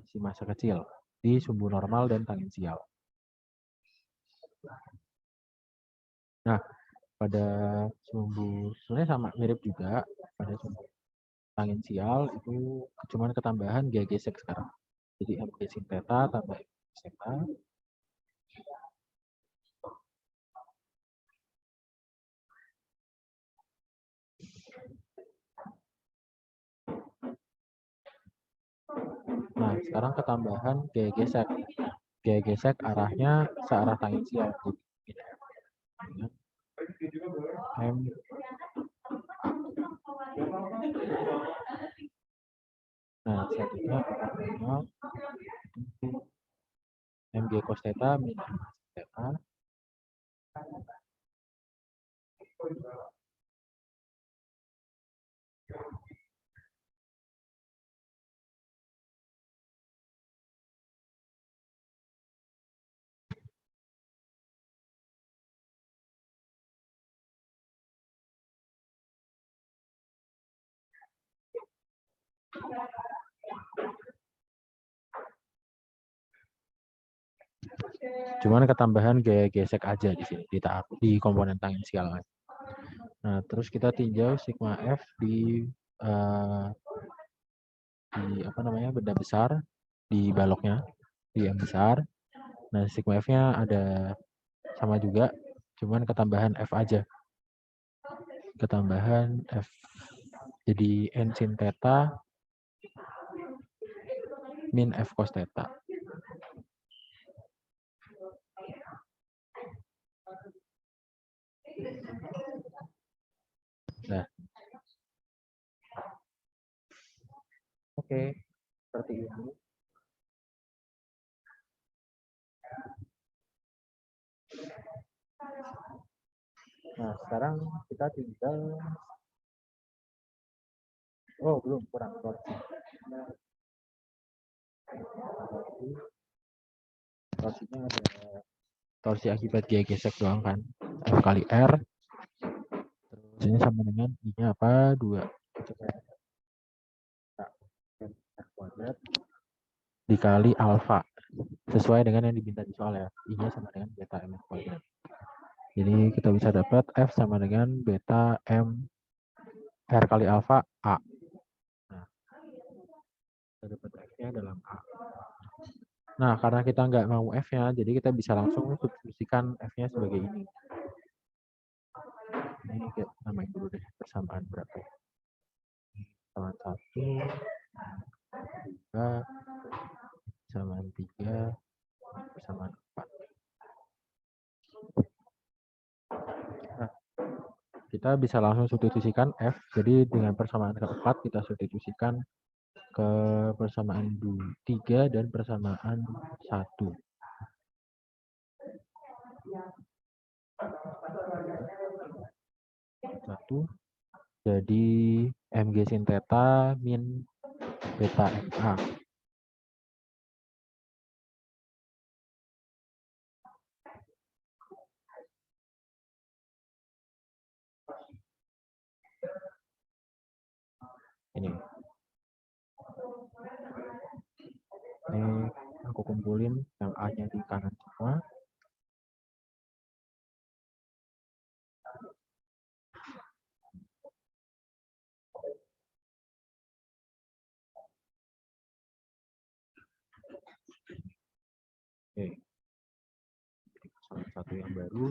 si masa kecil di sumbu normal dan tangensial. Nah, pada sumbu sebenarnya sama mirip juga pada sumbu tangensial itu cuman ketambahan gaya gesek sekarang. Jadi M gesek theta tambah M gesek theta. Nah, sekarang ketambahan gaya gesek. Gaya gesek arahnya searah tangensial. M Nah, selanjutnya MG cos theta min M sin theta. Cuman ketambahan gaya gesek aja di sini di komponen tangensial. Nah, terus kita tinjau sigma F di apa namanya, benda besar di baloknya, di yang besar. Nah, sigma F-nya ada sama juga, cuman ketambahan F aja. Ketambahan F. Jadi N sin theta min F cos theta. Nah, oke, seperti ini. Nah, sekarang kita tinggal, belum, kurang torsi. Torsinya ada torsi akibat gaya gesek doang kan, F kali R. Terus ini sama dengan I-nya apa? 2. R kuadrat dikali alfa. Sesuai dengan yang diminta di soal ya. I-nya sama dengan beta M kuadrat. Jadi kita bisa dapat F sama dengan beta M R kali alfa A. Nah, kita dapat F-nya dalam A. Nah, karena kita nggak mau F-nya, jadi kita bisa langsung substitusikan F-nya sebagai ini. Ini kita namain dulu deh persamaan berapa ya. Persamaan 1, 2, persamaan 3, persamaan 4. Nah, kita bisa langsung substitusikan F. Jadi dengan persamaan keempat kita substitusikan ke persamaan 3 dan persamaan 1. Jadi Mg sin theta min beta MA. Ini aku kumpulin yang A-nya di kanan semua. Oke. Salah satu yang baru.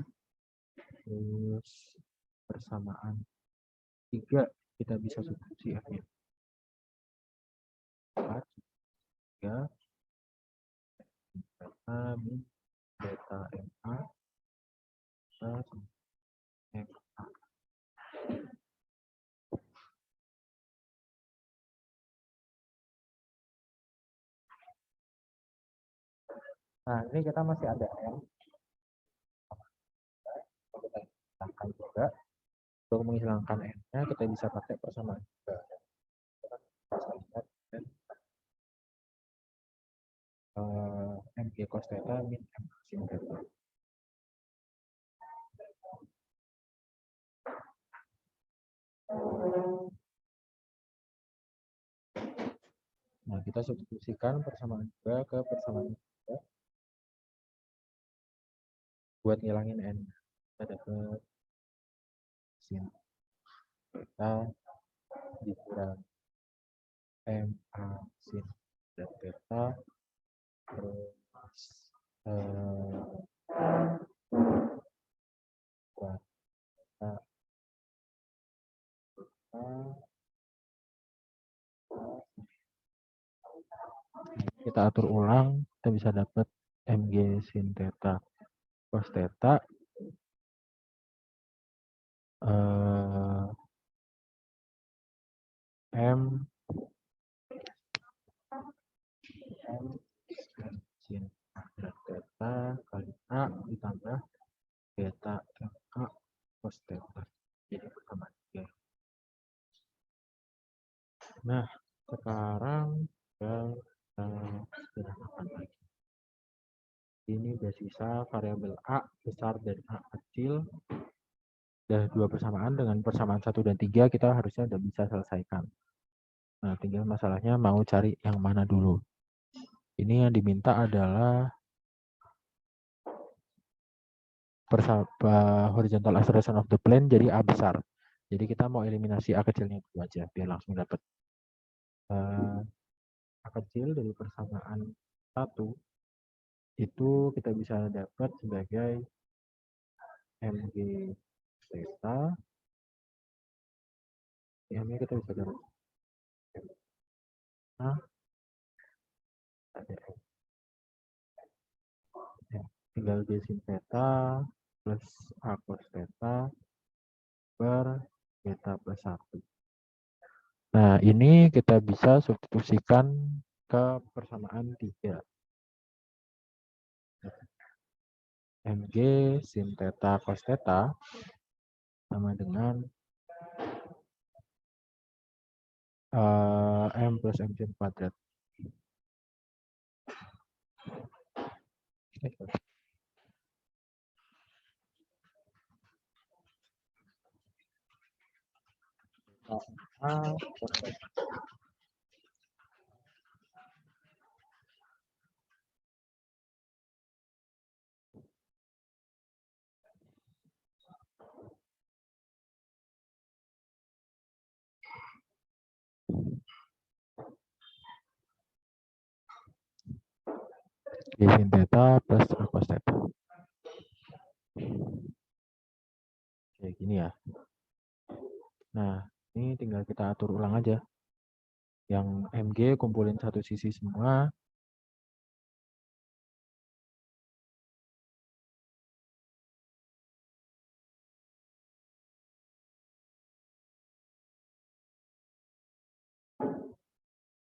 Terus persamaan 3 kita bisa substitusi F-nya. 4, 3, beta min beta MA plus MA. Nah, ini kita masih ada M. Kita hilangkan juga. Untuk menghilangkan N-nya, kita bisa pakai persamaan juga. Mg cos theta min M sin theta. Nah, kita substitusikan persamaan 2 ke persamaan 3 buat ngilangin N. Kita dapat sin theta dikurang MA sin theta terus kita atur ulang, kita bisa dapat Mg sin theta cos theta M sin Ini udah sisa variabel A besar dan A kecil. Udah 2 persamaan, dengan persamaan 1 dan 3 kita harusnya udah bisa selesaikan. Nah, tinggal masalahnya mau cari yang mana dulu. Ini yang diminta adalah horizontal acceleration of the plane jadi A besar. Jadi kita mau eliminasi A kecilnya dulu aja biar langsung dapat A kecil dari persamaan 1 itu kita bisa dapat sebagai mg theta. M-nya kita bisa dapat A ada ya, tinggal B sin theta plus A cos theta per beta plus 1. Nah, ini kita bisa substitusikan ke persamaan 3. Mg sin theta cos theta sama dengan M plus M sin kuadrat. G sin theta plus A cos theta. Kayak gini ya. Nah, ini tinggal kita atur ulang aja. Yang Mg kumpulin satu sisi semua.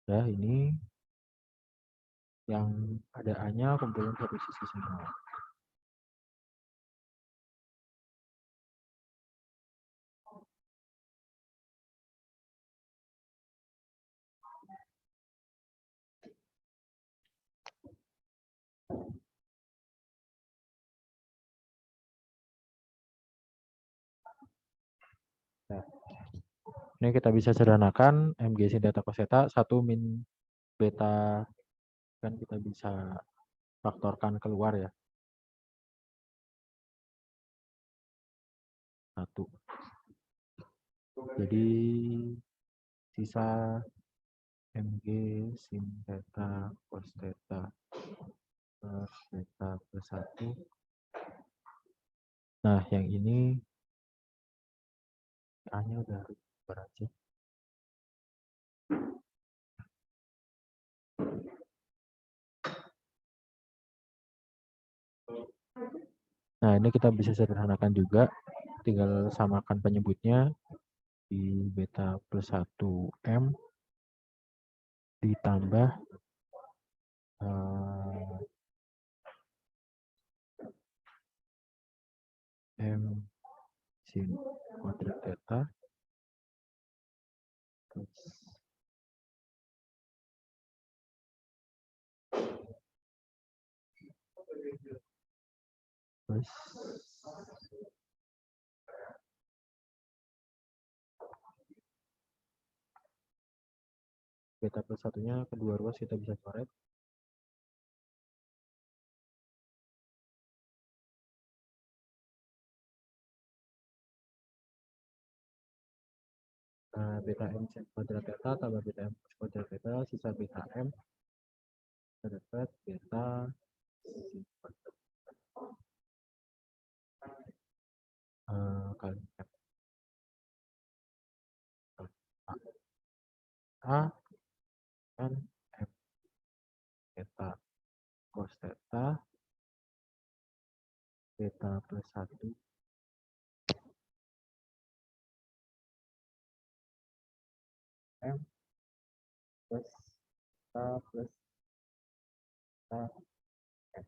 Ya, ini yang ada A-nya kumpulin satu sisi semua. Nah, ini kita bisa sederhanakan Mg sin theta cos theta 1 min beta kan kita bisa faktorkan keluar ya. 1. Jadi sisa Mg sin theta cos theta per beta plus 1. Nah, yang ini A-nya udah keluar aja. Nah, ini kita bisa sederhanakan juga. Tinggal samakan penyebutnya di beta plus 1M ditambah M sin kuadrat theta plus beta plus satunya kedua ruas kita bisa coret. Nah, beta M sin kuadrat theta tambah beta M cos kuadrat theta sisa beta M kita dapat beta sin kuadrat kali F A N M theta cos theta beta plus 1 M plus theta plus theta M.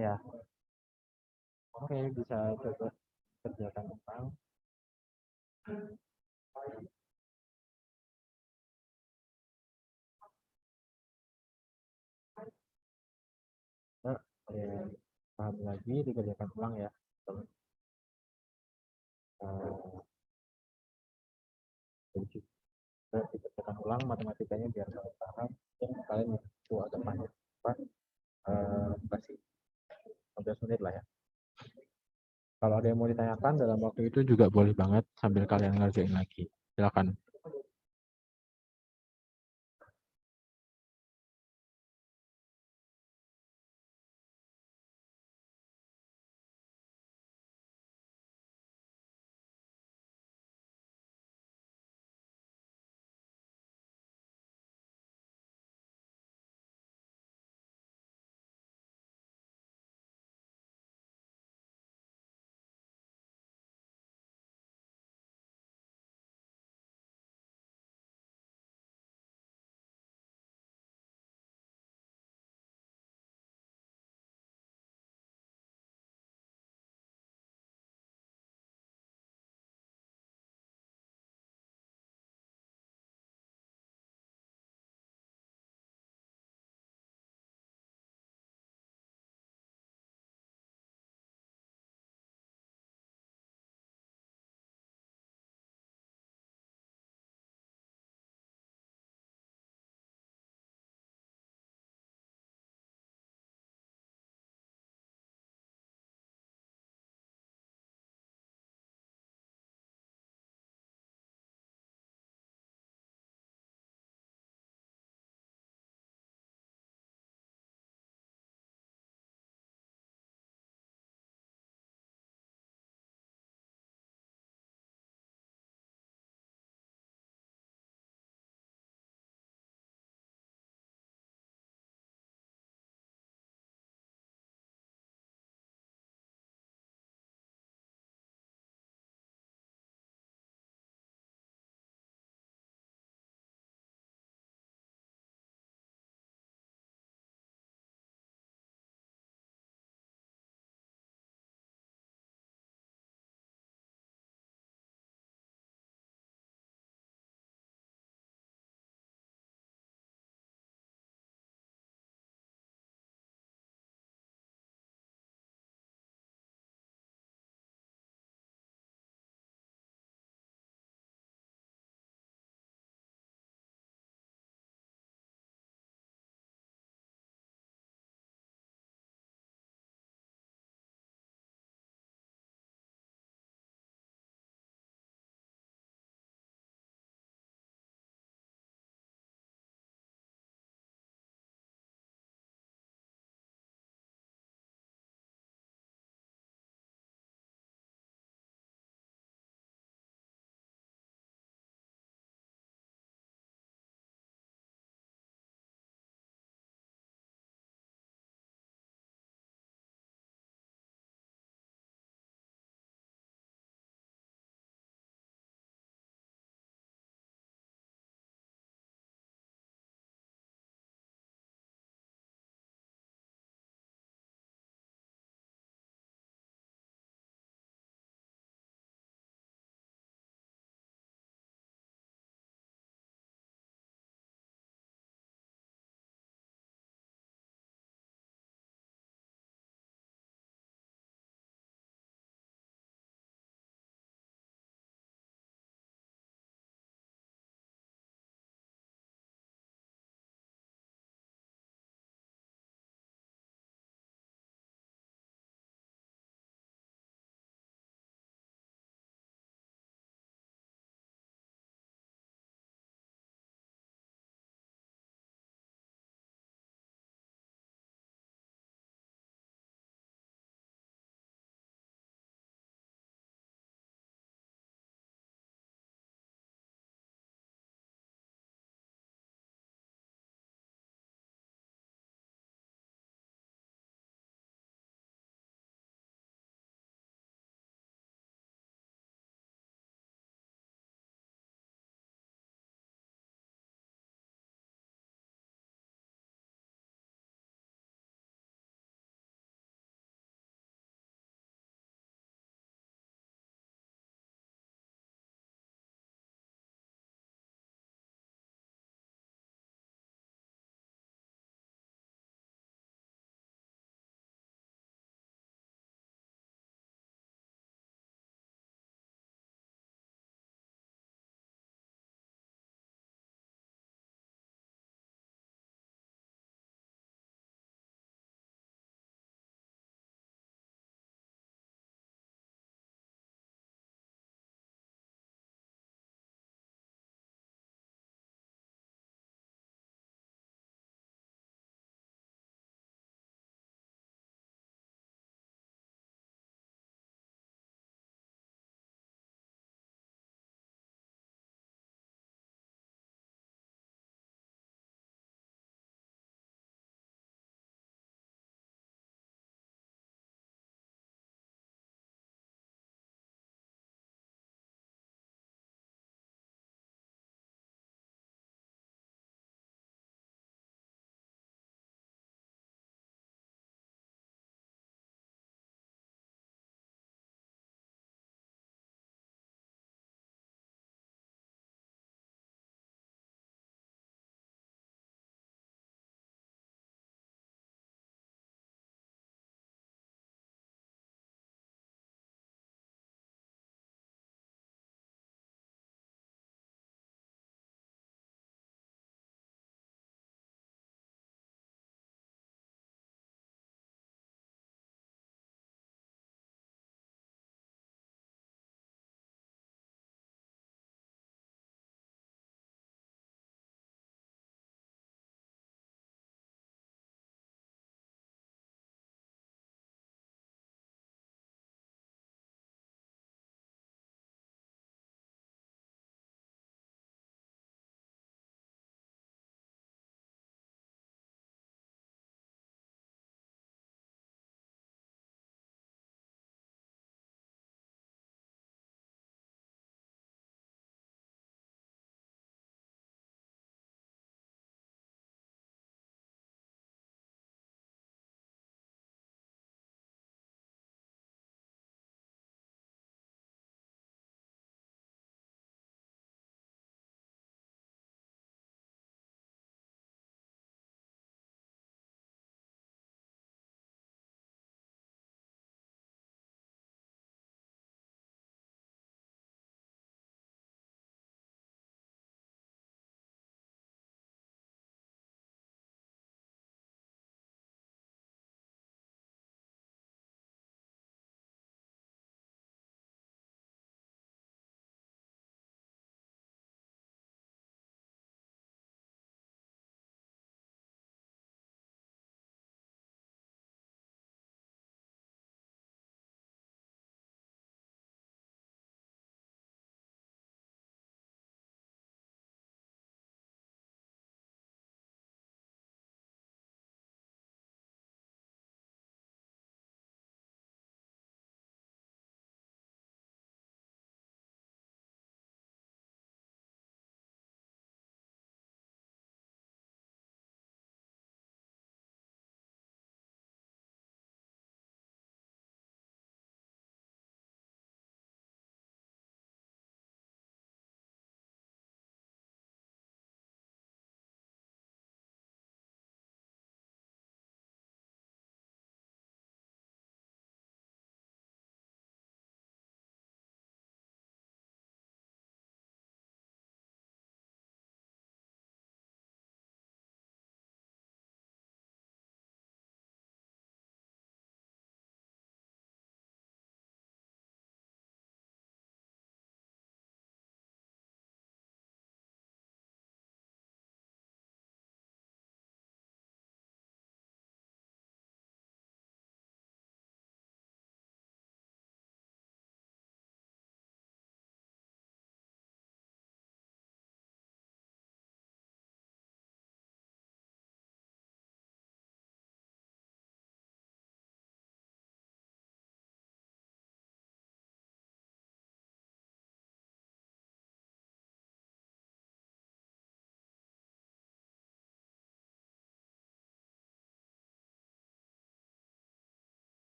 Ya, oke, bisa coba kerjakan ulang. paham lagi dikerjakan ulang ya teman. Jadi dikerjakan ulang matematikanya biar kalian paham, dan kalian itu agak panjang apa masih 15 menit lah ya. Kalau ada yang mau ditanyakan dalam waktu itu juga boleh banget sambil kalian ngerjain lagi. Silakan.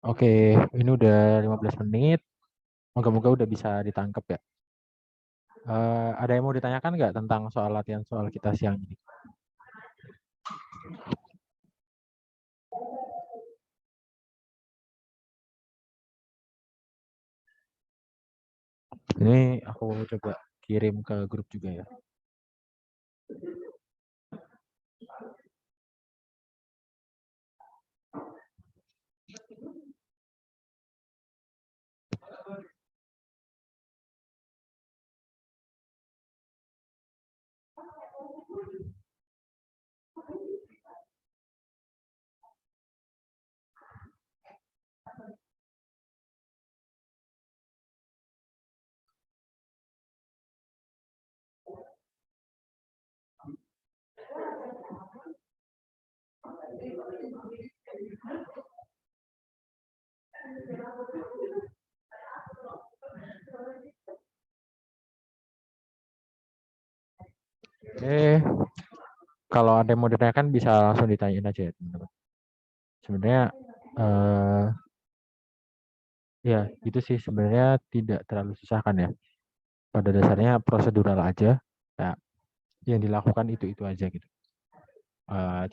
Oke, ini udah 15 menit. Moga-moga udah bisa ditangkap ya. Ada yang mau ditanyakan nggak tentang soal latihan soal kita siang ini? Ini aku coba kirim ke grup juga ya. Kalau ada yang mau ditanyakan bisa langsung ditanyain aja ya teman-teman. Sebenarnya ya itu sih sebenarnya tidak terlalu susah kan ya. Pada dasarnya prosedural aja. Ya, yang dilakukan itu aja gitu.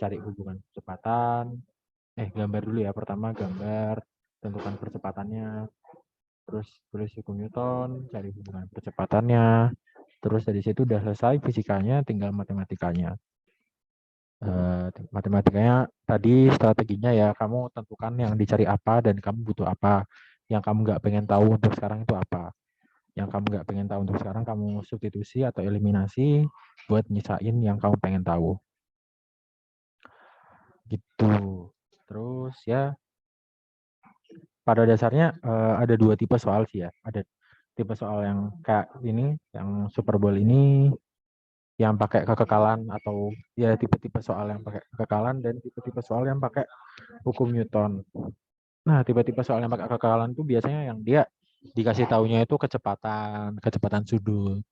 Cari hubungan kecepatan. Gambar dulu ya. Pertama gambar, tentukan percepatannya. Terus tulis hukum Newton, cari hubungan percepatannya. Terus dari situ udah selesai fisikanya, tinggal matematikanya. Matematikanya tadi strateginya ya kamu tentukan yang dicari apa dan kamu butuh apa. Yang kamu nggak pengen tahu untuk sekarang itu apa. Yang kamu nggak pengen tahu untuk sekarang kamu substitusi atau eliminasi buat nyisain yang kamu pengen tahu. Gitu. Terus ya pada dasarnya ada dua tipe soal sih ya. Ada tipe soal yang kayak ini, yang Super Bowl ini, yang pakai kekekalan atau ya tipe-tipe soal yang pakai kekekalan dan tipe-tipe soal yang pakai hukum Newton. Nah, tipe-tipe soal yang pakai kekekalan itu biasanya yang dia dikasih taunya itu kecepatan sudut.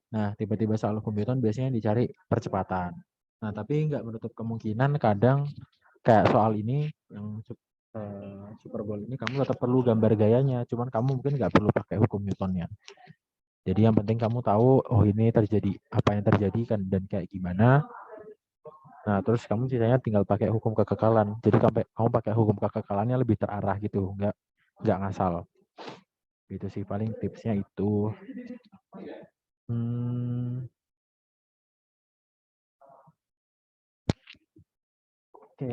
Nah, tipe-tipe soal hukum Newton biasanya dicari percepatan. Nah, tapi nggak menutup kemungkinan kadang kayak soal ini yang Super Bowl ini kamu tetap perlu gambar gayanya, cuman kamu mungkin nggak perlu pakai hukum Newtonnya. Jadi yang penting kamu tahu, oh ini terjadi apa yang terjadi kan dan kayak gimana. Nah terus kamu sisanya tinggal pakai hukum kekekalan. Jadi kamu pakai hukum kekekalannya lebih terarah gitu, nggak ngasal. Gitu sih paling tipsnya itu. Oke,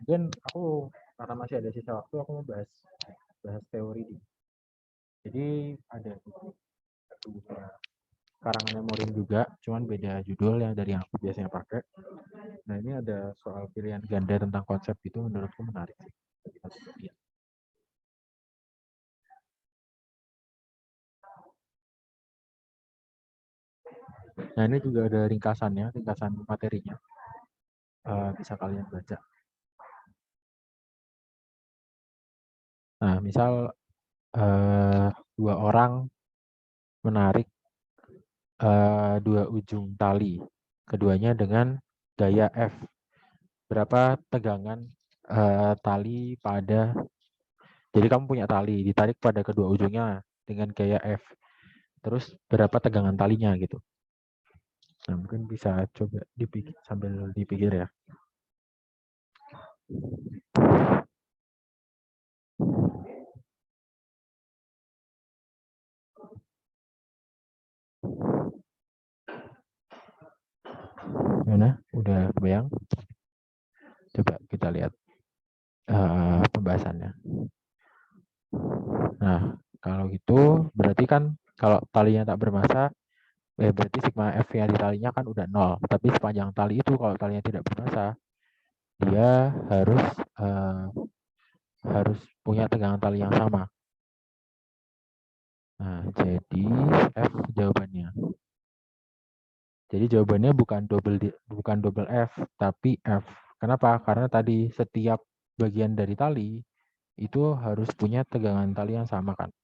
mungkin aku karena masih ada sisa waktu aku mau bahas teori. Jadi ada bukunya karangannya Morin juga, cuman beda judul ya dari yang aku biasanya pakai. Nah ini ada soal pilihan ganda tentang konsep itu menurutku menarik sih. Nah ini juga ada ringkasannya, ringkasan materinya. Bisa kalian baca. Nah misal dua orang menarik dua ujung tali, keduanya dengan gaya F. Berapa tegangan tali pada, jadi kamu punya tali, ditarik pada kedua ujungnya dengan gaya F. Terus berapa tegangan talinya gitu. Nah mungkin bisa coba dipikir sambil dipikir ya. Mana? Udah kebayang? Coba kita lihat pembahasannya. Nah, kalau gitu berarti kan kalau talinya tak bermassa, berarti sigma F yang di talinya kan udah 0. Tapi sepanjang tali itu kalau talinya tidak bermassa, dia harus punya tegangan tali yang sama. Nah, jadi F jawabannya. Jadi jawabannya bukan double F, tapi F. Kenapa? Karena tadi setiap bagian dari tali itu harus punya tegangan tali yang sama kan.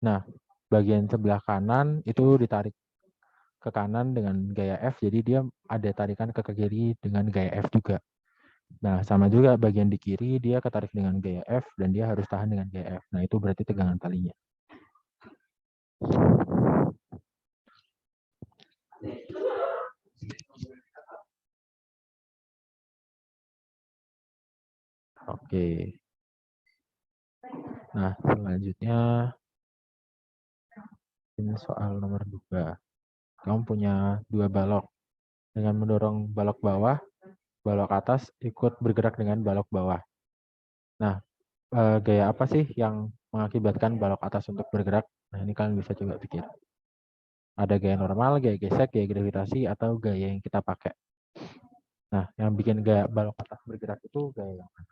Nah, bagian sebelah kanan itu ditarik ke kanan dengan gaya F, jadi dia ada tarikan ke kiri dengan gaya F juga. Nah, sama juga bagian di kiri dia ketarik dengan gaya F dan dia harus tahan dengan gaya F. Nah, itu berarti tegangan talinya. Oke. Nah, selanjutnya ini soal nomor 2. Kamu punya 2 balok. Dengan mendorong balok bawah, balok atas ikut bergerak dengan balok bawah. Nah, gaya apa sih yang mengakibatkan balok atas untuk bergerak? Nah, ini kalian bisa coba pikir. Ada gaya normal, gaya gesek, gaya gravitasi, atau gaya yang kita pakai. Nah, yang bikin gaya balok atas bergerak itu gaya yang mana?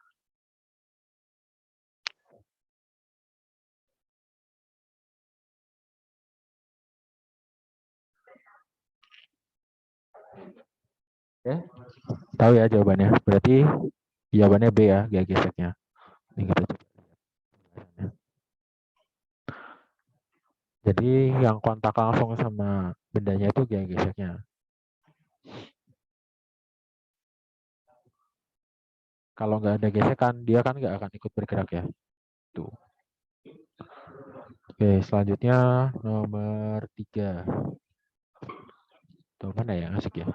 Oke, tahu ya jawabannya. Berarti jawabannya B ya, gaya geseknya. Ini kita coba. Jadi yang kontak langsung sama bendanya itu gaya geseknya. Kalau nggak ada gesekan, dia kan nggak akan ikut bergerak ya. Tuh. Oke, selanjutnya nomor 3. Tuh, mana ya asik ya?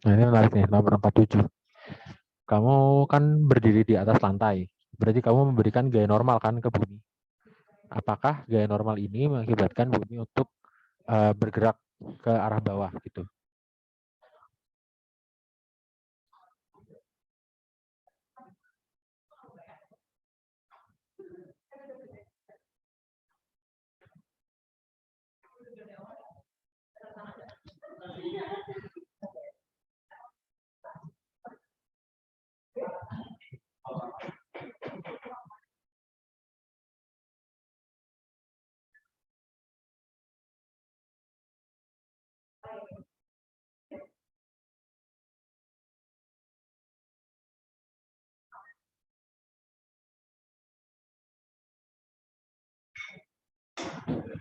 Nah, ini menarik nih, nomor 47. Kamu kan berdiri di atas lantai. Berarti kamu memberikan gaya normal kan ke bumi. Apakah gaya normal ini mengakibatkan bumi untuk bergerak ke arah bawah gitu?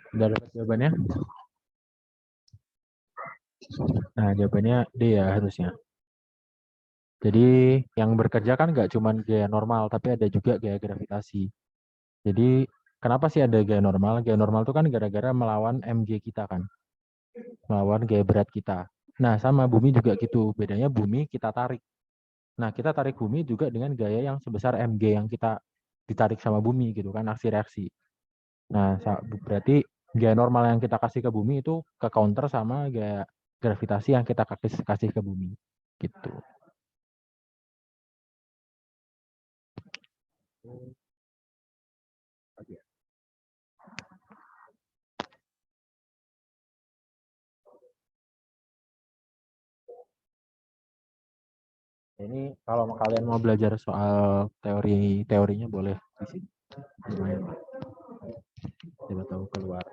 Udah dapat jawabannya? Nah, jawabannya D ya harusnya. Jadi yang bekerja kan nggak cuma gaya normal, tapi ada juga gaya gravitasi. Jadi kenapa sih ada gaya normal? Gaya normal itu kan gara-gara melawan mg kita kan, melawan gaya berat kita. Nah, sama bumi juga gitu. Bedanya bumi kita tarik. Nah, kita tarik bumi juga dengan gaya yang sebesar mg yang kita ditarik sama bumi gitu kan, aksi reaksi. Nah, berarti gaya normal yang kita kasih ke bumi itu ke counter sama gaya gravitasi yang kita kasih ke bumi gitu. Ini kalau kalian mau belajar soal teorinya boleh di sini. Lumayan. Coba tahu keluar.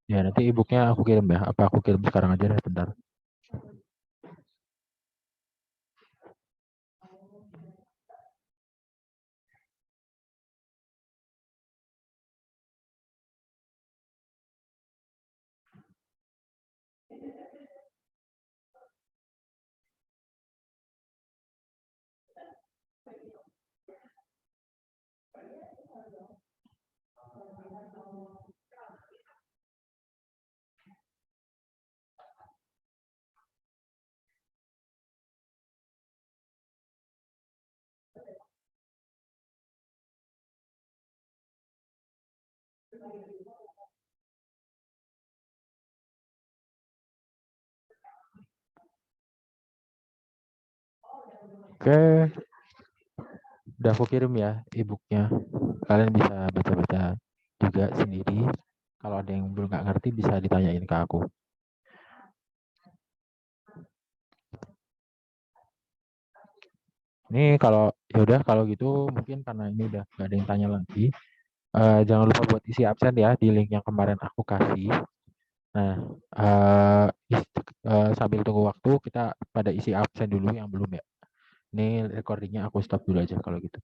Ya, nanti e-booknya aku kirim ya. Apa aku kirim sekarang aja deh, bentar. Oke, udah aku kirim ya e-booknya. Kalian bisa baca-baca juga sendiri. Kalau ada yang belum nggak ngerti bisa ditanyain ke aku. Ini kalau ya udah kalau gitu mungkin karena ini udah nggak ada yang tanya lagi. Jangan lupa buat isi absen ya di link yang kemarin aku kasih. Nah, sambil tunggu waktu kita pada isi absen dulu yang belum ya. Ini recordingnya aku stop dulu aja kalau gitu.